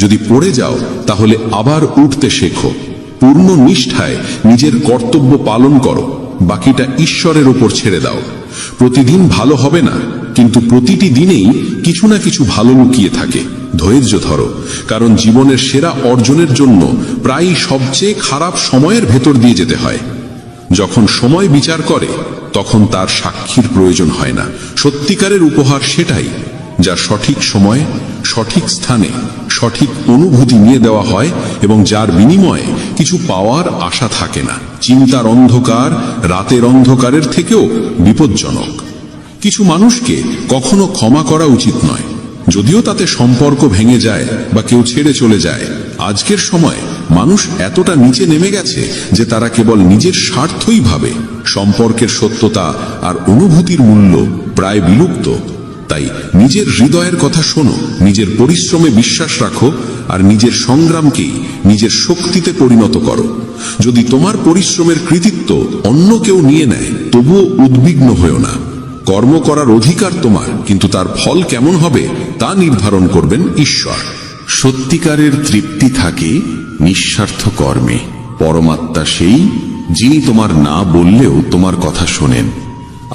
Speaker 6: যদি পড়ে যাও তাহলে আবার উঠতে শেখো। পূর্ণ নিষ্ঠায় নিজের কর্তব্য পালন করো, বাকিটা ঈশ্বরের ওপর ছেড়ে দাও। প্রতিদিন ভালো হবে না, কিন্তু প্রতিটি দিনেই কিছু না কিছু ভালো লুকিয়ে থাকে। ধৈর্য ধরো, কারণ জীবনের সেরা অর্জনের জন্য প্রায়ই সবচেয়ে খারাপ সময়ের ভেতর দিয়ে যেতে হয়। যখন সময় বিচার করে, তখন তার সাক্ষীর প্রয়োজন হয় না। সত্যিকারের উপহার সেটাই যা সঠিক সময়ে, সঠিক স্থানে, সঠিক অনুভূতি নিয়ে দেওয়া হয় এবং যার বিনিময়ে কিছু পাওয়ার আশা থাকে না। চিন্তার অন্ধকার রাতের অন্ধকারের থেকেও বিপজ্জনক। কিছু মানুষকে কখনো ক্ষমা করা উচিত নয়, যদিও তাতে সম্পর্ক ভেঙে যায় বা কেউ ছেড়ে চলে যায়। আজকের সময় মানুষ এতটা নিচে নেমে গেছে যে তারা কেবল নিজের স্বার্থই ভাবে। সম্পর্কের সত্যতা আর অনুভূতির মূল্য প্রায় বিলুপ্ত। তাই নিজের হৃদয়ের কথা শোনো, নিজের পরিশ্রমে বিশ্বাস রাখো, আর নিজের সংগ্রামকেই নিজের শক্তিতে পরিণত করো। যদি তোমার পরিশ্রমের কৃতিত্ব অন্য কেউ নিয়ে নেয়, তবুও উদ্বিগ্ন হয়ো না। কর্ম করার অধিকার তোমার, কিন্তু তার ফল কেমন হবে তা নির্ধারণ করবেন ঈশ্বর।
Speaker 3: সত্যিকারের তৃপ্তি থাকে নিঃস্বার্থ কর্মে। পরমাত্মা সেই যিনি তোমার না বললেও তোমার কথা শোনেন,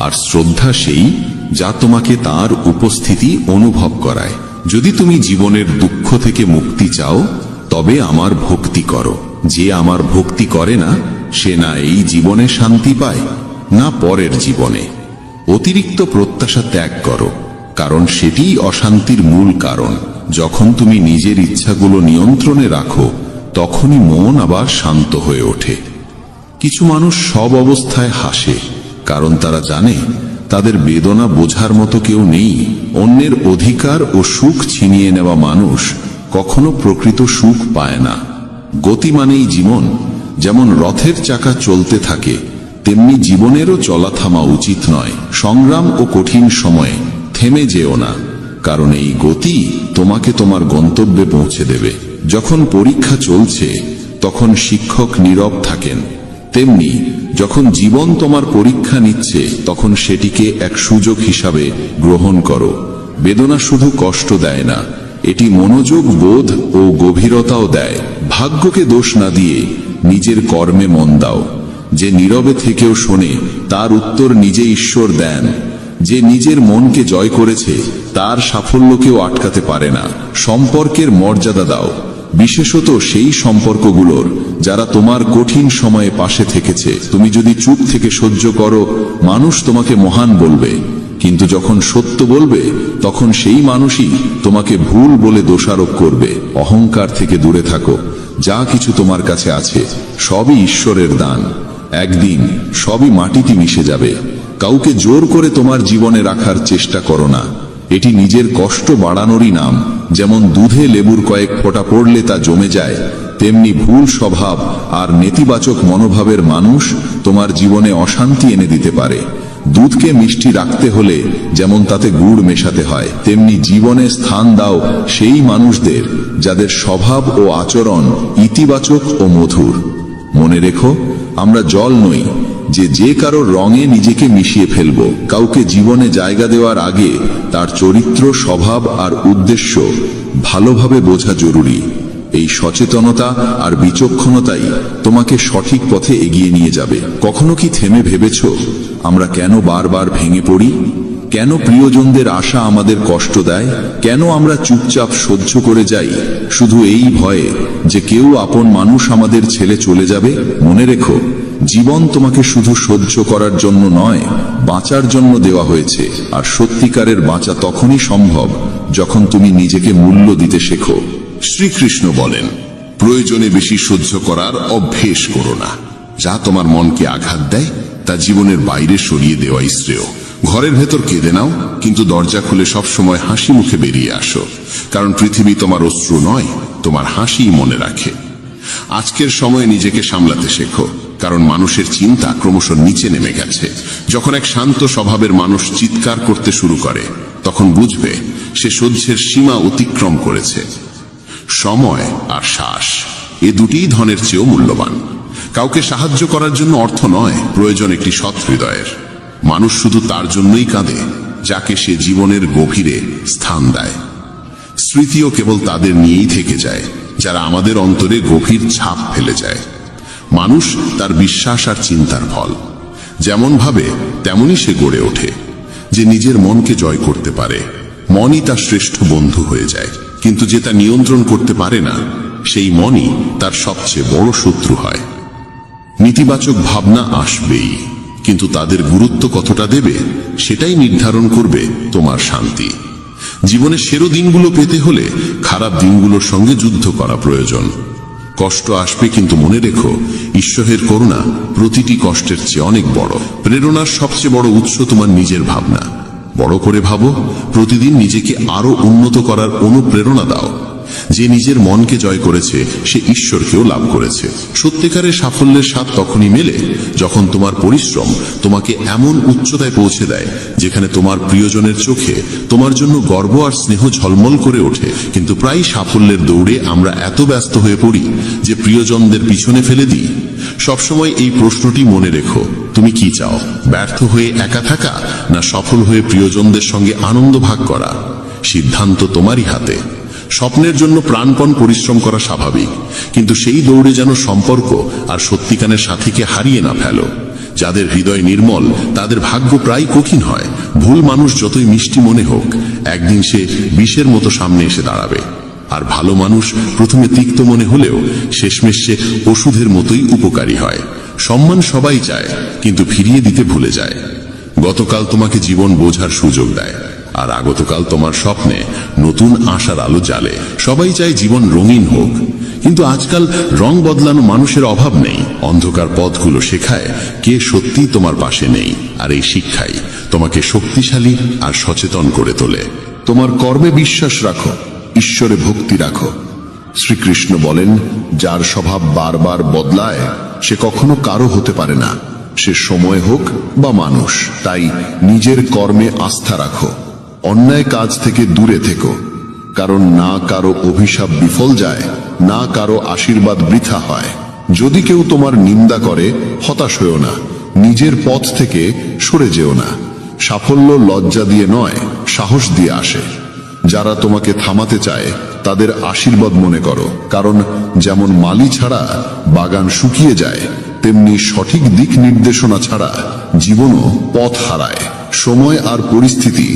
Speaker 3: আর শ্রদ্ধা সেই যা তোমাকে তার উপস্থিতি অনুভব করায়। যদি তুমি জীবনের দুঃখ থেকে মুক্তি চাও, তবে আমার ভক্তি করো। যে আমার ভক্তি করে না, সে না এই জীবনে শান্তি পায়, না পরের জীবনে। অতিরিক্ত প্রত্যাশা ত্যাগ করো, কারণ সেটিই অশান্তির মূল কারণ। যখন তুমি নিজের ইচ্ছাগুলো নিয়ন্ত্রণে রাখো, তখনই মন আবার শান্ত হয়ে ওঠে। কিছু মানুষ সব অবস্থায় হাসে, কারণ তারা জানে তাদের বেদনা বোঝার মতো কেউ নেই। অন্যের অধিকার ও সুখ ছিনিয়ে নেওয়া মানুষ কখনো প্রকৃত সুখ পায় না। গতি মানেই জীবন। যেমন রথের চাকা চলতে থাকে, তেমনি জীবনেরও চলা থামা উচিত নয়। সংগ্রাম ও কঠিন সময়ে থেমে যেও না, কারণ এই গতি তোমাকে তোমার গন্তব্যে পৌঁছে দেবে। যখন পরীক্ষা চলছে তখন শিক্ষক নীরব থাকেন, তেমনি যখন জীবন তোমার পরীক্ষা নিচ্ছে তখন সেটিকে এক সুযোগ হিসাবে গ্রহণ করো। বেদনা শুধু কষ্ট দেয় না, এটি মনোযোগ, বোধ ও গভীরতাও দেয়। ভাগ্যকে দোষ না দিয়ে নিজের কর্মে মন দাও। যে নীরবে থেকেও শোনে তার উত্তর নিজে ঈশ্বর দেন। যে নিজের মনকে জয় করেছে তার সাফল্যকেও আটকাতে পারে না। সম্পর্কের মর্যাদা দাও, বিশেষত সেই সম্পর্কগুলোর যারা তোমার কঠিন সময়ে পাশে থেকেছে। তুমি যদি চুপ থেকে সহ্য করো, মানুষ তোমাকে মহান বলবে, কিন্তু যখন সত্য বলবে তখন সেই মানুষই তোমাকে ভুল বলে দোষারোপ করবে। অহংকার থেকে দূরে থাকো। যা কিছু তোমার কাছে আছে সবই ঈশ্বরের দান। একদিন সবই মাটিতে মিশে যাবে। কাউকে জোর করে তোমার জীবনে রাখার চেষ্টা করো না, এটি নিজের কষ্ট বাড়ানোরই নাম। যেমন দুধে লেবুর কয়েক ফোঁটা পড়লে তা জমে যায়, তেমনি ভুল স্বভাব আর নেতিবাচক মনোভাবের মানুষ তোমার জীবনে অশান্তি এনে দিতে পারে। দুধকে মিষ্টি রাখতে হলে যেমন তাতে গুড় মেশাতে হয়, তেমনি জীবনে স্থান দাও সেই মানুষদের যাদের স্বভাব ও আচরণ ইতিবাচক ও মধুর। মনে রেখো, আমরা জল নই যে কারোর রঙে নিজেকে মিশিয়ে ফেলব। কাউকে জীবনে জায়গা দেওয়ার আগে তার চরিত্র, স্বভাব আর উদ্দেশ্য ভালোভাবে বোঝা জরুরি। এই সচেতনতা আর বিচক্ষণতাই তোমাকে সঠিক পথে এগিয়ে নিয়ে যাবে। কখনো কি থেমে ভেবেছ আমরা কেন বারবার ভেঙে পড়ি? কেন প্রিয়জনদের আশা আমাদের কষ্ট দেয়? কেন আমরা চুপচাপ সহ্য করে যাই শুধু এই ভয়ে যে কেউ আপন মানুষ আমাদের ছেড়ে চলে যাবে? মনে রেখো, জীবন তোমাকে শুধু সহ্য করার জন্য নয়, বাঁচার জন্য দেওয়া হয়েছে। আর সত্যিকারের বাঁচা তখনই সম্ভব যখন তুমি নিজেকে মূল্য দিতে শেখো।
Speaker 6: শ্রীকৃষ্ণ বলেন, প্রয়োজনে বেশি সহ্য করার অভ্যেস করো না। যা তোমার মনকে আঘাত দেয় তা জীবনের বাইরে সরিয়ে দেওয়াই শ্রেয়। ঘরের ভেতর কেঁদে নাও, কিন্তু দরজা খুলে সবসময় হাসি মুখে বেরিয়ে আসো, কারণ পৃথিবী তোমার অশ্রু নয়, তোমার হাসিই মনে রাখে। আজকের সময়ে নিজেকে সামলাতে শেখো, কারণ মানুষের চিন্তা ক্রমশ নিচে নেমে গেছে। যখন এক শান্ত স্বভাবের মানুষ চিৎকার করতে শুরু করে তখন বুঝবে সে সহ্যের সীমা অতিক্রম করেছে। সময় আর শ্বাস, এ দুটিই ধনের চেয়েও মূল্যবান। কাউকে সাহায্য করার জন্য অর্থ নয়, প্রয়োজন একটি সৎ হৃদয়ের। মানুষ শুধু তার জন্যই কাঁদে যাকে সে জীবনের গভীরে স্থান দেয়। স্মৃতিও কেবল তাদের নিয়েই থেকে যায় যারা আমাদের অন্তরে গভীর ছাপ ফেলে যায়। মানুষ তার বিশ্বাস আর চিন্তার ফল। যেমন ভাবে তেমনই সে গড়ে ওঠে। যে নিজের মনকে জয় করতে পারে, মনই তার শ্রেষ্ঠ বন্ধু হয়ে যায়। কিন্তু যে তা নিয়ন্ত্রণ করতে পারে না, সেই মনই তার সবচেয়ে বড় শত্রু হয়। নেতিবাচক ভাবনা আসবেই, কিন্তু তাদের গুরুত্ব কতটা দেবে সেটাই নির্ধারণ করবে তোমার শান্তি। জীবনের সেরা দিনগুলো পেতে হলে খারাপ দিনগুলোর সঙ্গে যুদ্ধ করা প্রয়োজন। কষ্ট আসবে, কিন্তু মনে রেখো, ঈশ্বরের করুণা প্রতিটি কষ্টের চেয়ে অনেক বড়। প্রেরণার সবচেয়ে বড় উৎস তোমার নিজের ভাবনা। বড় করে ভাবো, প্রতিদিন নিজেকে আরো উন্নত করার অনুপ্রেরণা দাও। যে নিজের মনকে জয় করেছে সে ঈশ্বরকেও লাভ করেছে। সত্যিকারের সাফল্যের স্বাদ তখনই মেলে যখন তোমার পরিশ্রম তোমাকে এমন উচ্চতায় পৌঁছে দেয় যেখানে তোমার প্রিয়জনের চোখে তোমার জন্য গর্ব আর স্নেহ ঝলমল করে ওঠে। কিন্তু প্রায় সাফল্যের দৌড়ে আমরা এত ব্যস্ত হয়ে পড়ি যে প্রিয়জনদের পিছনে ফেলে দিই। সবসময় এই প্রশ্নটি মনে রেখো, তুমি কি চাও? ব্যর্থ হয়ে একা থাকা, না সফল হয়ে প্রিয়জনদের সঙ্গে আনন্দ ভাগ করা? সিদ্ধান্ত তোমারই হাতে। স্বপ্নের জন্য প্রাণপণ পরিশ্রম করা স্বাভাবিক, কিন্তু সেই দৌড়ে যেন সম্পর্ক আর সত্যিকারের সাথীকে হারিয়ে না ফেলো। যাদের হৃদয় নির্মল তাদের ভাগ্য প্রায় কঠিন হয়। ভুল মানুষ যতই মিষ্টি মনে হোক, একদিন সে বিষের মতো সামনে এসে দাঁড়াবে। আর ভালো মানুষ প্রথমে তিক্ত মনে হলেও শেষমেশ সে ওষুধের মতোই উপকারী হয়। সম্মান সবাই চায়, কিন্তু ফিরিয়ে দিতে ভুলে যায়। গতকাল তোমাকে জীবন বোঝার সুযোগ দেয়,
Speaker 2: আর আগতকাল তোমার স্বপ্নে নতুন আশার আলো জ্বালে। সবাই চায় জীবন রঙিন হোক, কিন্তু আজকাল রং বদলানো মানুষের অভাব নেই। অন্ধকার পথগুলো শেখায় কে সত্যি তোমার পাশে নেই, আর এই শিক্ষাই তোমাকে শক্তিশালী আর সচেতন করে তোলে।
Speaker 3: তোমার কর্মে বিশ্বাস রাখো, ঈশ্বরে ভক্তি রাখো। শ্রীকৃষ্ণ বলেন, যার স্বভাব বারবার বদলায় সে কখনো কারো হতে পারে না, সে সময় হোক বা মানুষ। তাই নিজের কর্মে আস্থা রাখো, অন্যায় কাজ থেকে দূরে থেকো, কারণ না কারো অভিশাপ বিফল যায়, না কারো আশীর্বাদ বৃথা হয়। যদি কেউ তোমার নিন্দা করে, হতাশ হয়েও না, নিজের পথ থেকে সরে যেও না। সাফল্য লজ্জা দিয়ে নয়, সাহস দিয়ে আসে। যারা তোমাকে থামাতে চায় তাদের আশীর্বাদ মনে করো, কারণ যেমন মালি ছাড়া বাগান শুকিয়ে যায়, তেমনি সঠিক দিক নির্দেশনা ছাড়া জীবনও পথ হারায়। সময় আর পরিস্থিতি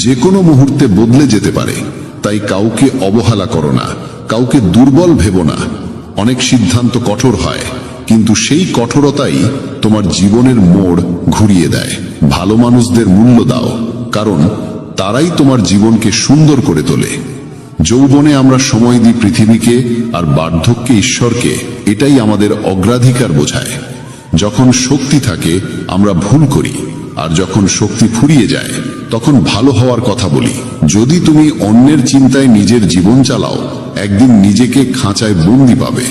Speaker 3: যে কোনো মুহূর্তে বদলে যেতে পারে, তাই কাউকে অবহেলা করো না, কাউকে দুর্বল ভেবো না। অনেক সিদ্ধান্ত কঠোর হয়, কিন্তু সেই কঠোরতাই তোমার জীবনের মোড় ঘুরিয়ে দেয়। ভালো মানুষদের মূল্য দাও, কারণ তারাই তোমার জীবনকে সুন্দর করে তোলে। যৌবনে আমরা সময় দিই পৃথিবীকে, আর বার্ধক্যে ঈশ্বরকে। এটাই আমাদের অগ্রাধিকার বোঝায়। যখন শক্তি থাকে আমরা ভুল করি, আর যখন শক্তি ফুরিয়ে যায় তখন ভালো হওয়ার কথা বলি। যদি তুমি অন্যের চিন্তায় নিজের জীবন চালাও, একদিন নিজেকে খাঁচায় বন্দি পাবে।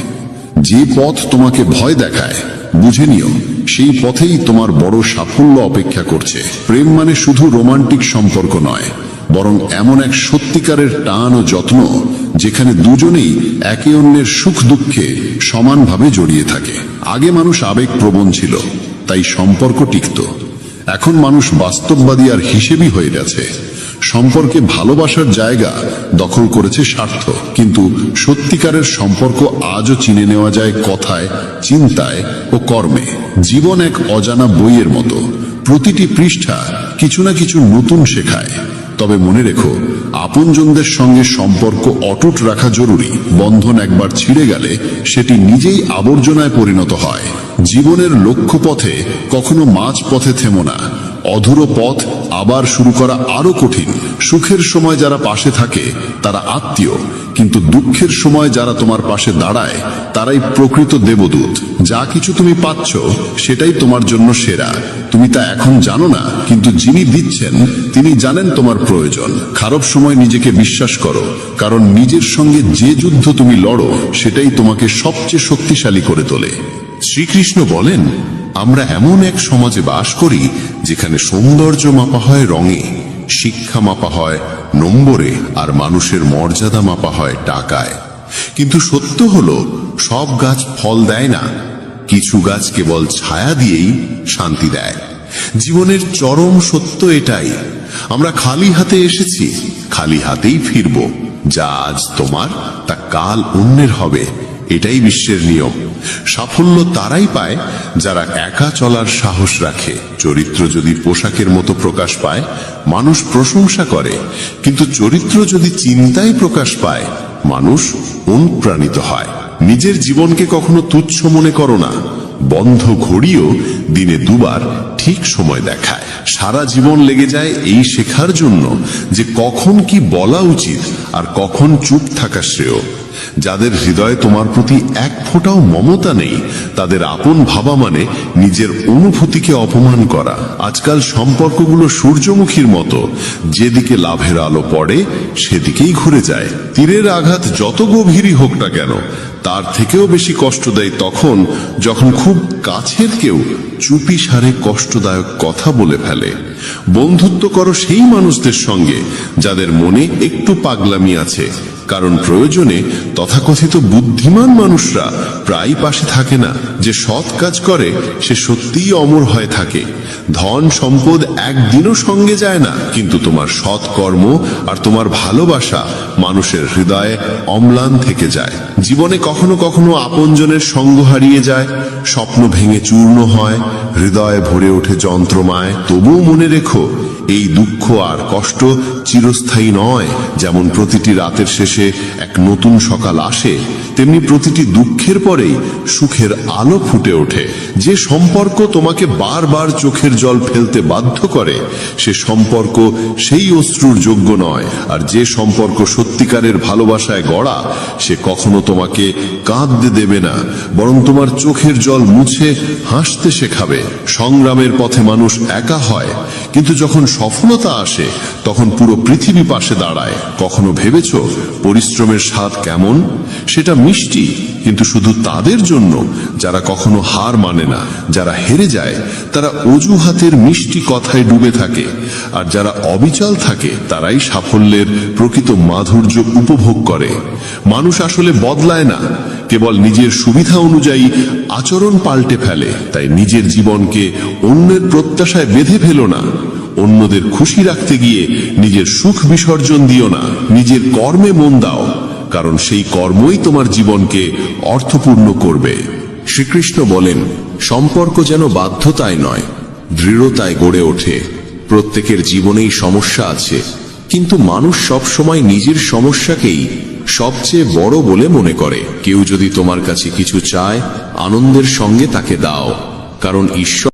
Speaker 3: যে পথ তোমাকে ভয় দেখায়, বুঝে নিও সেই পথেই তোমার বড় সাফল্য অপেক্ষা করছে। প্রেম মানে শুধু রোমান্টিক সম্পর্ক নয়, বরং এমন এক সত্যিকারের টান ও যত্ন যেখানে দুজনেই একে অন্যের সুখ দুঃখে সমানভাবে জড়িয়ে থাকে। আগে মানুষ আবেগপ্রবণ ছিল, তাই সম্পর্ক টিকত। এখন মানুষ বাস্তববাদী আর হিসেবি হয়ে গেছে। সম্পর্কে ভালোবাসার জায়গা দখল করেছে স্বার্থ। কিন্তু সত্যিকারের সম্পর্ক আজও চিনে নেওয়া যায় কথায়, চিন্তায় ও কর্মে। জীবন এক অজানা বইয়ের মতো, প্রতিটি পৃষ্ঠা কিছু না কিছু নতুন শেখায়। তবে মনে রেখো, আপনজনদের সঙ্গে সম্পর্ক অটুট রাখা জরুরি। বন্ধন একবার ছিঁড়ে গেলে সেটি নিজেই আবর্জনায় পরিণত হয়। জীবনের লক্ষ্যপথে কখনো মাঝ পথে থেমো না। অধুরো পথ আবার শুরু করা আরো কঠিন। সুখের সময় যারা পাশে থাকে তারা আত্মীয়, কিন্তু দুঃখের সময় যারা তোমার পাশে দাঁড়ায় তারাই প্রকৃত দেবদূত। যা কিছু তুমি পাচ্ছ সেটাই তোমার জন্য সেরা। তুমি তা এখন জানো না, কিন্তু যিনি দিচ্ছেন তিনি জানেন তোমার প্রয়োজন। খারাপ সময় নিজেকে বিশ্বাস করো, কারণ নিজের সঙ্গে যে যুদ্ধ তুমি লড়ো সেটাই তোমাকে সবচেয়ে শক্তিশালী করে তোলে।
Speaker 2: শ্রীকৃষ্ণ বলেন, আমরা এমন এক সমাজে বাস করি যেখানে সৌন্দর্য মাপা হয় রঙে, শিক্ষা মাপা হয় নম্বরে, আর মানুষের মর্যাদা মাপা হয় টাকায়। কিন্তু সত্য হলো, সব গাছ ফল দেয় না, কিছু গাছ কেবল ছায়া দিয়েই শান্তি দেয়। জীবনের চরম সত্য এটাই। আমরা খালি হাতে এসেছি, খালি হাতেই ফিরব। যা আজ তোমার তা কাল অন্যের হবে, এটাই বিশ্বের নিয়ম। সাফল্য তারাই পায় যারা একা চলার সাহস রাখে। চরিত্র যদি পোশাকের মতো প্রকাশ পায়, মানুষ প্রশংসা করে, কিন্তু চরিত্র যদি চিন্তায় প্রকাশ পায়, মানুষ অনুপ্রাণিত হয়। নিজের জীবনকে কখনো তুচ্ছ মনে করো না। বন্ধ ঘড়িও দিনে দুবার ঠিক সময় দেখায়। সারা জীবন লেগে যায় এই শেখার জন্য যে কখন কি বলা উচিত আর কখন চুপ থাকা শ্রেয়। যাদের হৃদয়ে তোমার প্রতি এক ফোঁটাও মমতা নেই, তাদের আপন ভাবা মানে নিজের অনুভূতিকে অপমান করা। আজকাল সম্পর্কগুলো সূর্যমুখীর মতো, যেদিকে লাভের আলো পড়ে সেদিকেই ঘুরে যায়। তীরের আঘাত যত গভীরই হোক না কেন, তার থেকেও বেশি কষ্ট দেয় তখন যখন খুব কাছের কেউ চুপি সারে কষ্টদায়ক কথা বলে ফেলে। বন্ধুত্ব করো সেই মানুষদের সঙ্গে যাদের মনে একটু পাগলামি আছে, কারণ প্রয়োজনে তথাকথিত বুদ্ধিমান মানুষরা প্রায় পাশে থাকে না। যে সৎ কাজ করে সে সত্যিই অমর হয়ে থাকে। ধন সম্পদ একদিনও সঙ্গে যায় না, কিন্তু তোমার সৎ কর্ম আর তোমার ভালোবাসা মানুষের হৃদয়ে অম্লান থেকে যায়। জীবনে কখনো কখনো আপনজনের সঙ্গ হারিয়ে যায়, স্বপ্ন ভেঙে চূর্ণ হয়, হৃদয়ে ভরে ওঠে যন্ত্রমায়। তবুও মনে রেখো, এই দুঃখ আর কষ্ট চিরস্থায়ী নয়। যেমন প্রতিটি রাতের শেষে এক নতুন সকাল আসে, তেমনি প্রতিটি দুঃখের পরেই সুখের আলো ফুটে ওঠে। যে সম্পর্ক তোমাকে বারবার চোখের জল ফেলতে বাধ্য করে, সে সম্পর্ক সেই অশ্রুর যোগ্য নয়। আর যে সম্পর্ক সত্যিকারের ভালোবাসায় গড়া, সে কখনো তোমাকে কাঁদতে দেবে না, বরং তোমার চোখের জল মুছে হাসতে শেখাবে। সংগ্রামের পথে মানুষ একা হয়, কিন্তু যখন সফলতা আসে তখন পুরো পৃথিবী পাশে দাঁড়ায়। কখনো ভেবেছ পরিশ্রমের স্বাদ কেমন? সেটা মিষ্টি, কিন্তু শুধু তাদের জন্য যারা কখনো হার মানে না। যারা হেরে যায় তারা অজুহাতের মিষ্টি কথায় ডুবে থাকে, আর যারা অবিচল থাকে তারাই সাফল্যের প্রকৃত মাধুর্য উপভোগ করে। মানুষ আসলে বদলায় না, কেবল নিজের সুবিধা অনুযায়ী আচরণ পাল্টে ফেলে। তাই নিজের জীবনকে অন্যের প্রত্যাশায় বেঁধে ফেলো না। অন্যদের খুশি রাখতে গিয়ে নিজের সুখ বিসর্জন দিও না। নিজের কর্মে মন দাও, কারণ সেই কর্মই তোমার জীবনকে অর্থপূর্ণ করবে।
Speaker 4: শ্রীকৃষ্ণ বলেন, সম্পর্ক যেন বাধ্যতায় নয়, দৃঢ়তায় গড়ে ওঠে। প্রত্যেকের জীবনেই সমস্যা আছে, কিন্তু মানুষ সবসময় নিজের সমস্যাকেই সবচেয়ে বড় বলে মনে করে। কেউ যদি তোমার কাছে কিছু চায়, আনন্দের সঙ্গে তাকে দাও, কারণ ঈশ্বর